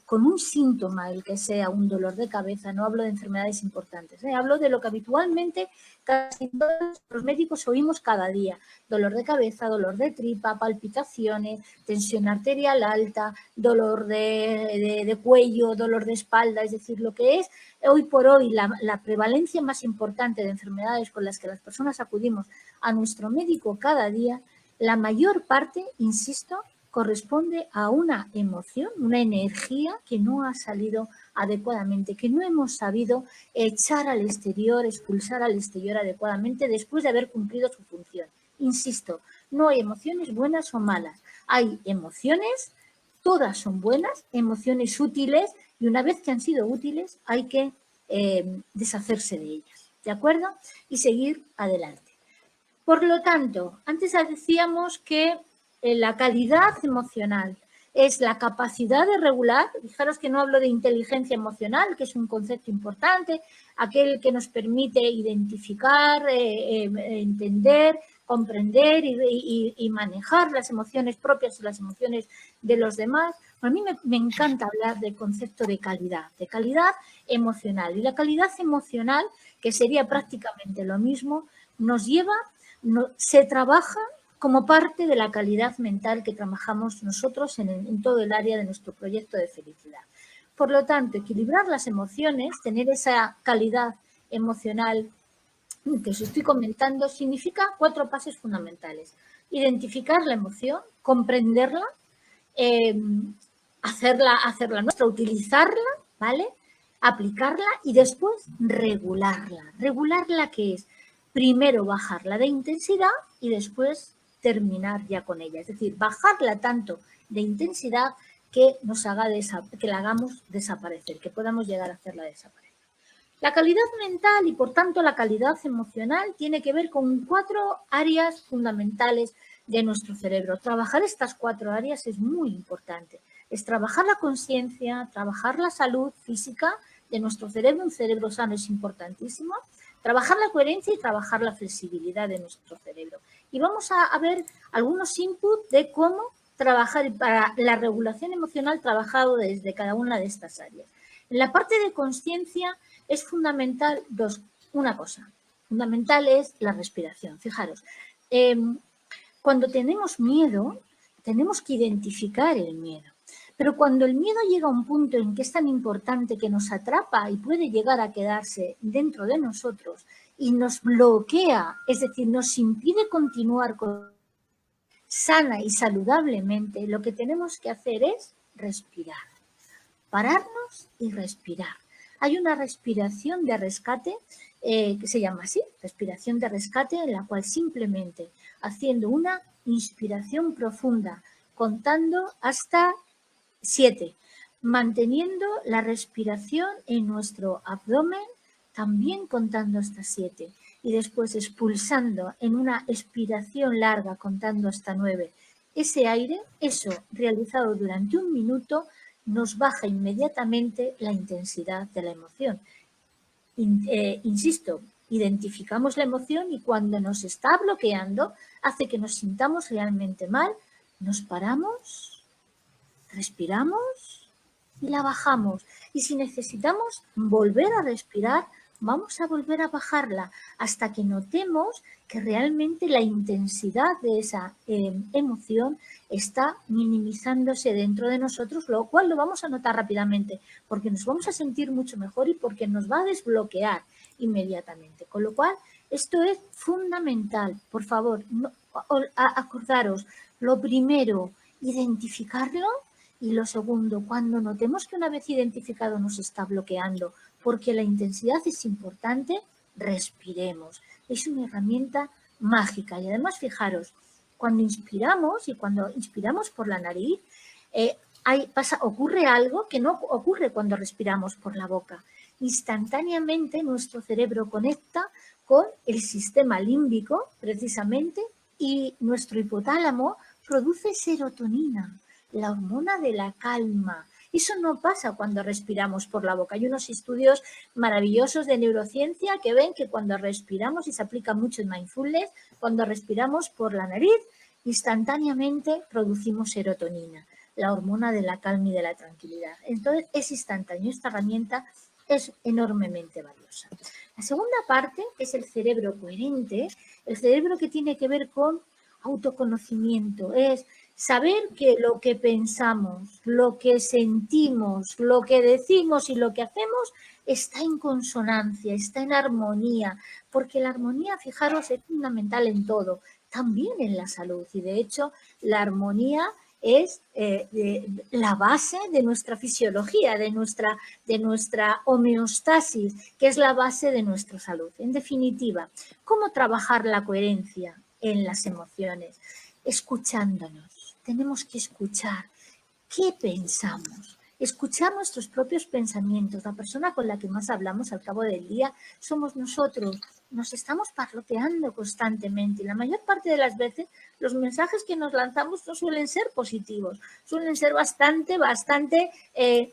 con un síntoma, el que sea un dolor de cabeza, no hablo de enfermedades importantes, hablo de lo que habitualmente casi todos los médicos oímos cada día: dolor de cabeza, dolor de tripa, palpitaciones, tensión arterial alta, dolor de cuello, dolor de espalda, es decir, lo que es hoy por hoy la prevalencia más importante de enfermedades con las que las personas acudimos a nuestro médico cada día, la mayor parte, insisto, corresponde a una emoción, una energía que no ha salido adecuadamente, que no hemos sabido echar al exterior, expulsar al exterior adecuadamente después de haber cumplido su función. Insisto, no hay emociones buenas o malas, hay emociones, todas son buenas, emociones útiles, y una vez que han sido útiles hay que deshacerse de ellas, ¿de acuerdo? Y seguir adelante. Por lo tanto, antes decíamos que la calidad emocional es la capacidad de regular, fijaros que no hablo de inteligencia emocional, que es un concepto importante, aquel que nos permite identificar, entender, comprender y manejar las emociones propias y las emociones de los demás. A mí me encanta hablar del concepto de calidad emocional. Y la calidad emocional, que sería prácticamente lo mismo, nos lleva, se trabaja como parte de la calidad mental que trabajamos nosotros en todo el área de nuestro proyecto de felicidad. Por lo tanto, equilibrar las emociones, tener esa calidad emocional que os estoy comentando, significa 4 pasos fundamentales: identificar la emoción, comprenderla, hacerla nuestra, utilizarla, ¿vale? Aplicarla y después regularla. ¿Regularla qué es? Primero bajarla de intensidad y después terminar ya con ella. Es decir, bajarla tanto de intensidad que nos haga que la hagamos desaparecer, que podamos llegar a hacerla desaparecer. La calidad mental y, por tanto, la calidad emocional tiene que ver con 4 áreas fundamentales de nuestro cerebro. Trabajar estas 4 áreas es muy importante. Es trabajar la conciencia, trabajar la salud física de nuestro cerebro. Un cerebro sano es importantísimo. Trabajar la coherencia y trabajar la flexibilidad de nuestro cerebro. Y vamos a ver algunos inputs de cómo trabajar para la regulación emocional trabajado desde cada una de estas áreas. En la parte de conciencia es fundamental una cosa. Fundamental es la respiración. Fijaros, cuando tenemos miedo, tenemos que identificar el miedo. Pero cuando el miedo llega a un punto en que es tan importante que nos atrapa y puede llegar a quedarse dentro de nosotros y nos bloquea, es decir, nos impide continuar sana y saludablemente, lo que tenemos que hacer es respirar, pararnos y respirar. Hay una respiración de rescate que se llama así, respiración de rescate, en la cual simplemente haciendo una inspiración profunda, contando hasta 7, manteniendo la respiración en nuestro abdomen, también contando hasta 7, y después expulsando en una expiración larga, contando hasta 9. Ese aire, eso realizado durante 1 minuto, nos baja inmediatamente la intensidad de la emoción. Insisto, identificamos la emoción y cuando nos está bloqueando, hace que nos sintamos realmente mal, nos paramos, respiramos y la bajamos. Y si necesitamos volver a respirar, vamos a volver a bajarla hasta que notemos que realmente la intensidad de esa emoción está minimizándose dentro de nosotros, lo cual lo vamos a notar rápidamente porque nos vamos a sentir mucho mejor y porque nos va a desbloquear inmediatamente. Con lo cual, esto es fundamental. Por favor, acordaros, lo primero, identificarlo. Y lo segundo, cuando notemos que una vez identificado nos está bloqueando, porque la intensidad es importante, respiremos. Es una herramienta mágica. Y además, fijaros, cuando inspiramos y cuando inspiramos por la nariz, ocurre algo que no ocurre cuando respiramos por la boca. Instantáneamente nuestro cerebro conecta con el sistema límbico, precisamente, y nuestro hipotálamo produce serotonina, la hormona de la calma. Eso no pasa cuando respiramos por la boca. Hay unos estudios maravillosos de neurociencia que ven que cuando respiramos, y se aplica mucho en mindfulness, cuando respiramos por la nariz, instantáneamente producimos serotonina, la hormona de la calma y de la tranquilidad. Entonces, es instantáneo. Esta herramienta es enormemente valiosa. La segunda parte es el cerebro coherente, el cerebro que tiene que ver con autoconocimiento, es saber que lo que pensamos, lo que sentimos, lo que decimos y lo que hacemos está en consonancia, está en armonía, porque la armonía, fijaros, es fundamental en todo, también en la salud. Y de hecho, la armonía es la base de nuestra fisiología, de nuestra homeostasis, que es la base de nuestra salud. En definitiva, ¿cómo trabajar la coherencia en las emociones? Escuchándonos. Tenemos que escuchar qué pensamos, escuchar nuestros propios pensamientos. La persona con la que más hablamos al cabo del día somos nosotros. Nos estamos parloteando constantemente y la mayor parte de las veces los mensajes que nos lanzamos no suelen ser positivos, suelen ser bastante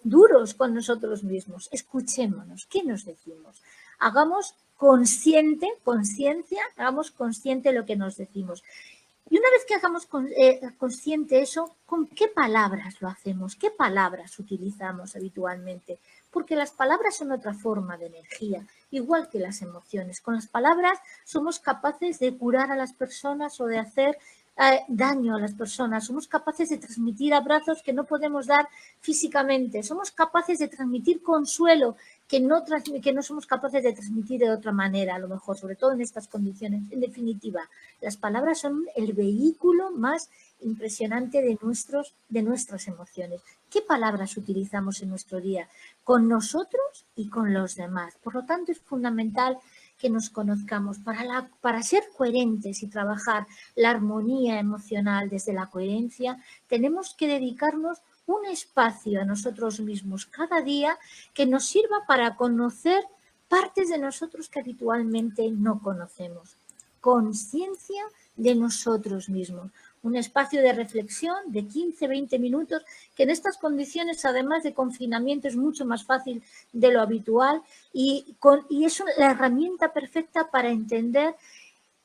duros con nosotros mismos. Escuchémonos, ¿qué nos decimos? Hagamos conciencia, hagamos consciente lo que nos decimos. Y una vez que hagamos consciente eso, ¿con qué palabras lo hacemos? ¿Qué palabras utilizamos habitualmente? Porque las palabras son otra forma de energía, igual que las emociones. Con las palabras somos capaces de curar a las personas o de hacer daño a las personas. Somos capaces de transmitir abrazos que no podemos dar físicamente. Somos capaces de transmitir consuelo que no somos capaces de transmitir de otra manera, a lo mejor, sobre todo en estas condiciones. En definitiva, las palabras son el vehículo más impresionante de nuestras emociones. ¿Qué palabras utilizamos en nuestro día? Con nosotros y con los demás. Por lo tanto, es fundamental que nos conozcamos para ser coherentes y trabajar la armonía emocional desde la coherencia. Tenemos que dedicarnos un espacio a nosotros mismos cada día que nos sirva para conocer partes de nosotros que habitualmente no conocemos. Conciencia de nosotros mismos. Un espacio de reflexión de 15-20 minutos, que en estas condiciones, además de confinamiento, es mucho más fácil de lo habitual y es la herramienta perfecta para entender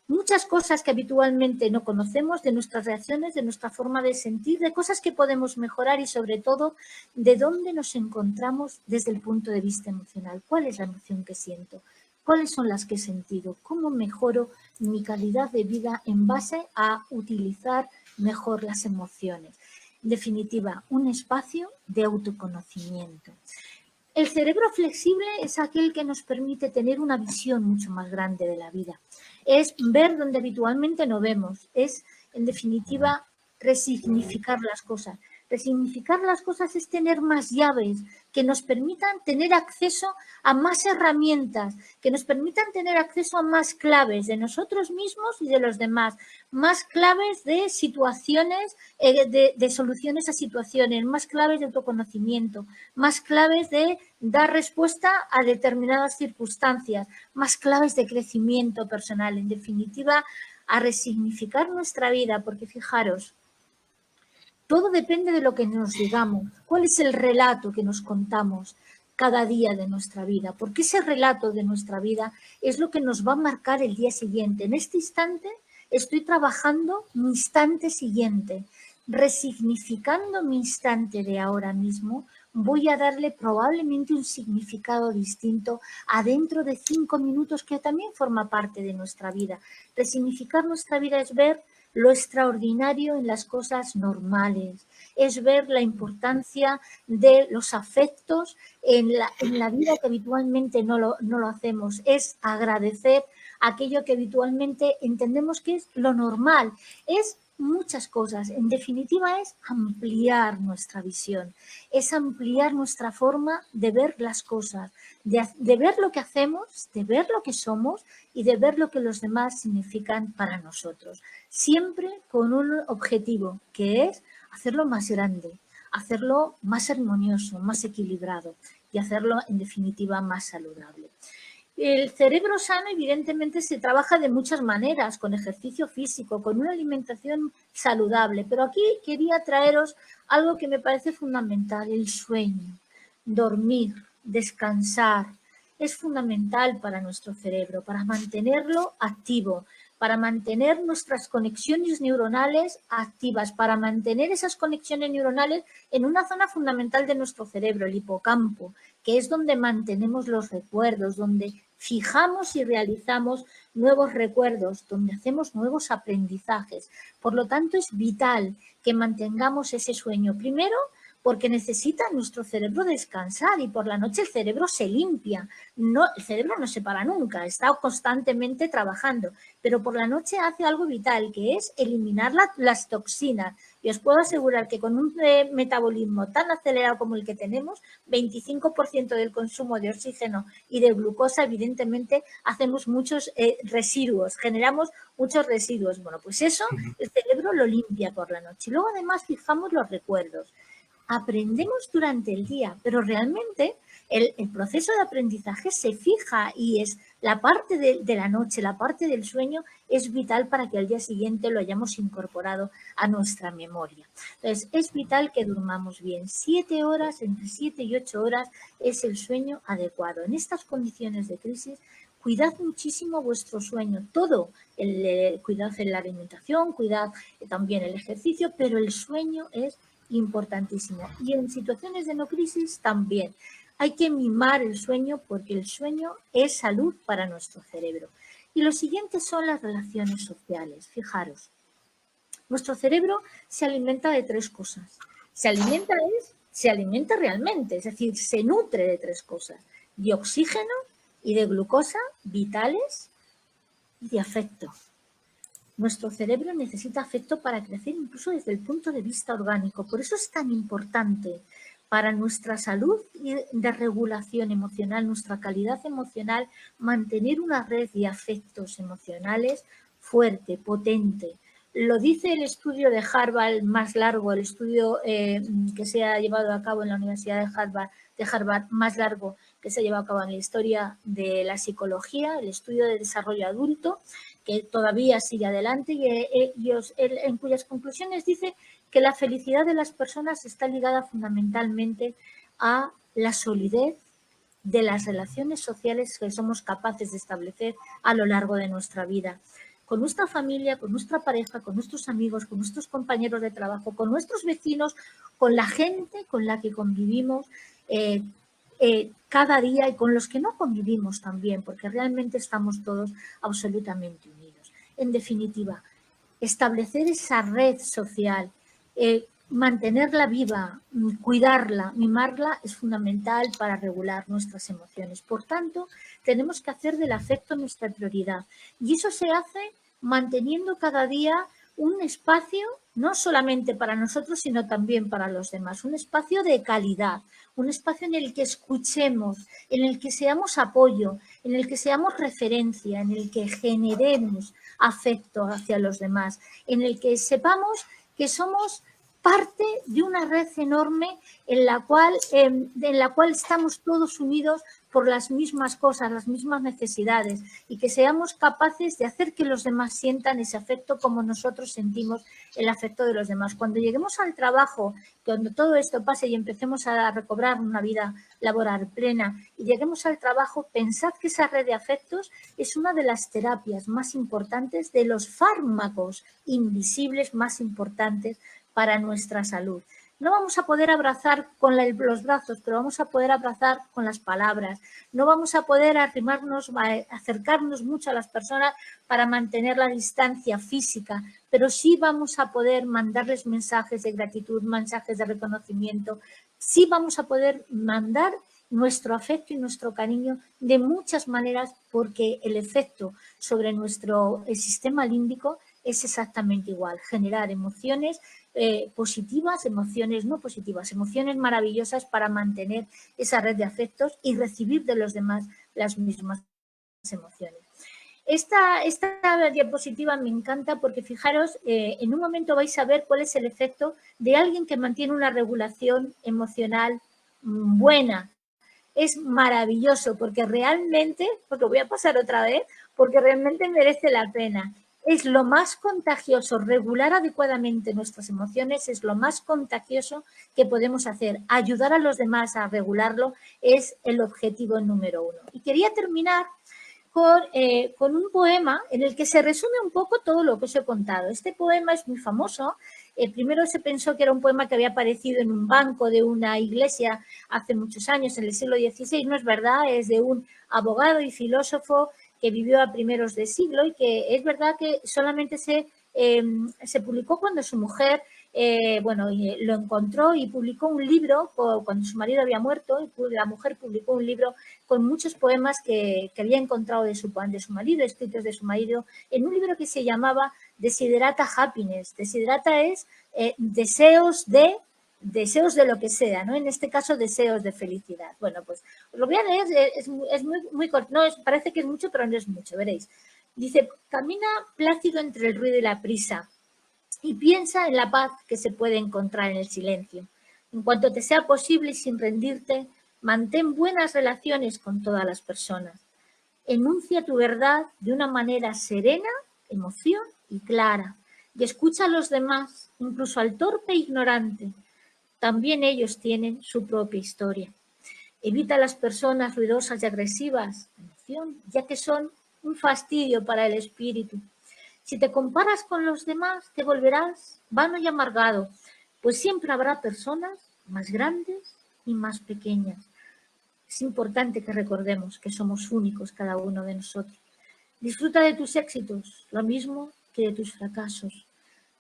muchas cosas que habitualmente no conocemos, de nuestras reacciones, de nuestra forma de sentir, de cosas que podemos mejorar y sobre todo de dónde nos encontramos desde el punto de vista emocional. ¿Cuál es la emoción que siento? ¿Cuáles son las que he sentido? ¿Cómo mejoro mi calidad de vida en base a utilizar mejor las emociones? En definitiva, un espacio de autoconocimiento. El cerebro flexible es aquel que nos permite tener una visión mucho más grande de la vida. Es ver donde habitualmente no vemos. Es, en definitiva, resignificar las cosas. Resignificar las cosas es tener más llaves que nos permitan tener acceso a más herramientas, que nos permitan tener acceso a más claves de nosotros mismos y de los demás, más claves de situaciones, de soluciones a situaciones, más claves de autoconocimiento, más claves de dar respuesta a determinadas circunstancias, más claves de crecimiento personal, en definitiva, a resignificar nuestra vida, porque fijaros, todo depende de lo que nos digamos, cuál es el relato que nos contamos cada día de nuestra vida, porque ese relato de nuestra vida es lo que nos va a marcar el día siguiente. En este instante estoy trabajando mi instante siguiente, resignificando mi instante de ahora mismo, voy a darle probablemente un significado distinto a dentro de 5 minutos que también forma parte de nuestra vida. Resignificar nuestra vida es ver lo extraordinario en las cosas normales, es ver la importancia de los afectos en la vida que habitualmente no lo hacemos, es agradecer aquello que habitualmente entendemos que es lo normal, es muchas cosas. En definitiva, es ampliar nuestra visión, es ampliar nuestra forma de ver las cosas, de ver lo que hacemos, de ver lo que somos y de ver lo que los demás significan para nosotros. Siempre con un objetivo, que es hacerlo más grande, hacerlo más armonioso, más equilibrado y hacerlo, en definitiva, más saludable. El cerebro sano, evidentemente, se trabaja de muchas maneras, con ejercicio físico, con una alimentación saludable, pero aquí quería traeros algo que me parece fundamental, el sueño. Dormir, descansar, es fundamental para nuestro cerebro, para mantenerlo activo, para mantener nuestras conexiones neuronales activas, para mantener esas conexiones neuronales en una zona fundamental de nuestro cerebro, el hipocampo, que es donde mantenemos los recuerdos, donde fijamos y realizamos nuevos recuerdos, donde hacemos nuevos aprendizajes. Por lo tanto, es vital que mantengamos ese sueño. Primero, porque necesita nuestro cerebro descansar y por la noche el cerebro se limpia. No, el cerebro no se para nunca, está constantemente trabajando, pero por la noche hace algo vital, que es eliminar las toxinas. Y os puedo asegurar que con un metabolismo tan acelerado como el que tenemos, 25% del consumo de oxígeno y de glucosa, evidentemente, hacemos muchos residuos, generamos muchos residuos. Bueno, pues eso el cerebro lo limpia por la noche. Luego, además, fijamos los recuerdos. Aprendemos durante el día, pero realmente el proceso de aprendizaje se fija y es la parte de la noche, la parte del sueño es vital para que al día siguiente lo hayamos incorporado a nuestra memoria. Entonces, es vital que durmamos bien. 7 horas, entre 7 y 8 horas es el sueño adecuado. En estas condiciones de crisis, cuidad muchísimo vuestro sueño, todo, cuidad en la alimentación, cuidad también el ejercicio, pero el sueño es importantísimo. Y en situaciones de no crisis también. Hay que mimar el sueño porque el sueño es salud para nuestro cerebro. Y lo siguiente son las relaciones sociales. Fijaros, nuestro cerebro se alimenta de 3 cosas. Se alimenta realmente, es decir, se nutre de 3 cosas. De oxígeno y de glucosa vitales y de afecto. Nuestro cerebro necesita afecto para crecer incluso desde el punto de vista orgánico. Por eso es tan importante para nuestra salud de regulación emocional, nuestra calidad emocional, mantener una red de afectos emocionales fuerte, potente, Lo dice el estudio de Harvard más largo, el estudio que se ha llevado a cabo en la Universidad de Harvard más largo que se ha llevado a cabo en la historia de la psicología, el estudio de desarrollo adulto, que todavía sigue adelante y en cuyas conclusiones dice que la felicidad de las personas está ligada fundamentalmente a la solidez de las relaciones sociales que somos capaces de establecer a lo largo de nuestra vida. Con nuestra familia, con nuestra pareja, con nuestros amigos, con nuestros compañeros de trabajo, con nuestros vecinos, con la gente con la que convivimos cada día y con los que no convivimos también, porque realmente estamos todos absolutamente unidos. En definitiva, establecer esa red social, mantenerla viva, cuidarla, mimarla, es fundamental para regular nuestras emociones. Por tanto, tenemos que hacer del afecto nuestra prioridad. Y eso se hace manteniendo cada día un espacio, no solamente para nosotros, sino también para los demás, un espacio de calidad, un espacio en el que escuchemos, en el que seamos apoyo, en el que seamos referencia, en el que generemos afecto hacia los demás, en el que sepamos que somos parte de una red enorme en la cual estamos todos unidos por las mismas cosas, las mismas necesidades, y que seamos capaces de hacer que los demás sientan ese afecto como nosotros sentimos el afecto de los demás. Cuando lleguemos al trabajo, cuando todo esto pase y empecemos a recobrar una vida laboral plena y lleguemos al trabajo, pensad que esa red de afectos es una de las terapias más importantes, de los fármacos invisibles más importantes para nuestra salud. No vamos a poder abrazar con los brazos, pero vamos a poder abrazar con las palabras. No vamos a poder acercarnos mucho a las personas para mantener la distancia física, pero sí vamos a poder mandarles mensajes de gratitud, mensajes de reconocimiento. Sí vamos a poder mandar nuestro afecto y nuestro cariño de muchas maneras, porque el efecto sobre nuestro sistema límbico es exactamente igual, generar emociones positivas, emociones no positivas, emociones maravillosas para mantener esa red de afectos y recibir de los demás las mismas emociones. Esta diapositiva me encanta porque fijaros, en un momento vais a ver cuál es el efecto de alguien que mantiene una regulación emocional buena. Es maravilloso porque realmente, os lo voy a pasar otra vez, porque realmente merece la pena. Es lo más contagioso, regular adecuadamente nuestras emociones es lo más contagioso que podemos hacer. Ayudar a los demás a regularlo es el objetivo número 1. Y quería terminar con un poema en el que se resume un poco todo lo que os he contado. Este poema es muy famoso. Primero se pensó que era un poema que había aparecido en un banco de una iglesia hace muchos años, en el siglo XVI. No es verdad, es de un abogado y filósofo que vivió a primeros de siglo y que es verdad que solamente se publicó cuando su mujer lo encontró y publicó un libro cuando su marido había muerto. Y la mujer publicó un libro con muchos poemas que había encontrado de su marido, escritos de su marido, en un libro que se llamaba Desiderata Happiness. Desiderata es deseos de lo que sea, ¿no? En este caso, deseos de felicidad. Bueno, pues os lo voy a leer, es muy corto, no, parece que es mucho, pero no es mucho, veréis. Dice, camina plácido entre el ruido y la prisa y piensa en la paz que se puede encontrar en el silencio. En cuanto te sea posible y sin rendirte, mantén buenas relaciones con todas las personas. Enuncia tu verdad de una manera serena, emoción y clara. Y escucha a los demás, incluso al torpe e ignorante. También ellos tienen su propia historia. Evita a las personas ruidosas y agresivas, emoción, ya que son un fastidio para el espíritu. Si te comparas con los demás, te volverás vano y amargado, pues siempre habrá personas más grandes y más pequeñas. Es importante que recordemos que somos únicos cada uno de nosotros. Disfruta de tus éxitos, lo mismo que de tus fracasos.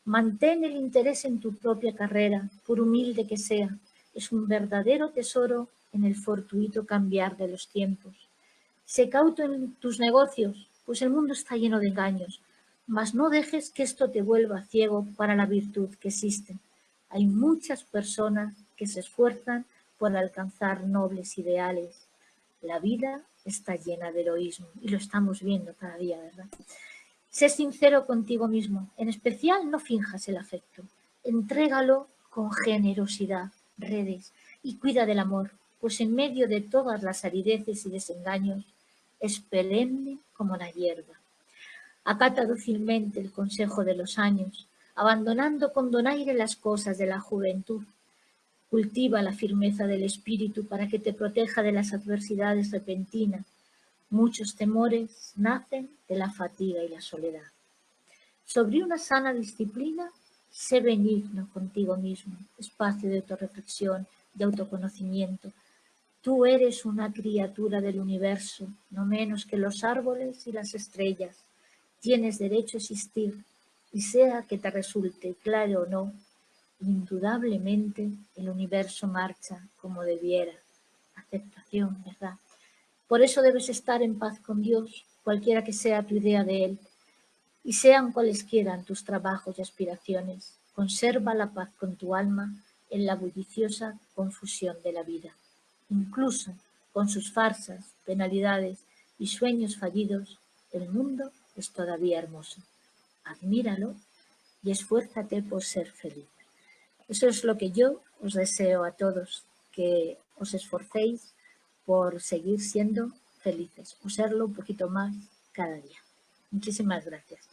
Mantén el interés en tu propia carrera, por humilde que sea. Es un verdadero tesoro en el fortuito cambiar de los tiempos. Sé cauto en tus negocios, pues el mundo está lleno de engaños, mas no dejes que esto te vuelva ciego para la virtud que existe. Hay muchas personas que se esfuerzan por alcanzar nobles ideales. La vida está llena de heroísmo y lo estamos viendo cada día, ¿verdad? Sé sincero contigo mismo, en especial no finjas el afecto. Entrégalo con generosidad, redes, y cuida del amor, pues en medio de todas las arideces y desengaños es perenne como la hierba. Acata dócilmente el consejo de los años, abandonando con donaire las cosas de la juventud. Cultiva la firmeza del espíritu para que te proteja de las adversidades repentinas. Muchos temores nacen de la fatiga y la soledad. Sobre una sana disciplina, sé benigno contigo mismo, espacio de autorreflexión, de autoconocimiento. Tú eres una criatura del universo, no menos que los árboles y las estrellas. Tienes derecho a existir, y sea que te resulte claro o no, indudablemente el universo marcha como debiera. Aceptación, ¿verdad? Por eso debes estar en paz con Dios, cualquiera que sea tu idea de Él, y sean cualesquiera tus trabajos y aspiraciones. Conserva la paz con tu alma en la bulliciosa confusión de la vida. Incluso con sus farsas, penalidades y sueños fallidos, el mundo es todavía hermoso. Admíralo y esfuérzate por ser feliz. Eso es lo que yo os deseo a todos, que os esforcéis por seguir siendo felices o serlo un poquito más cada día. Muchísimas gracias.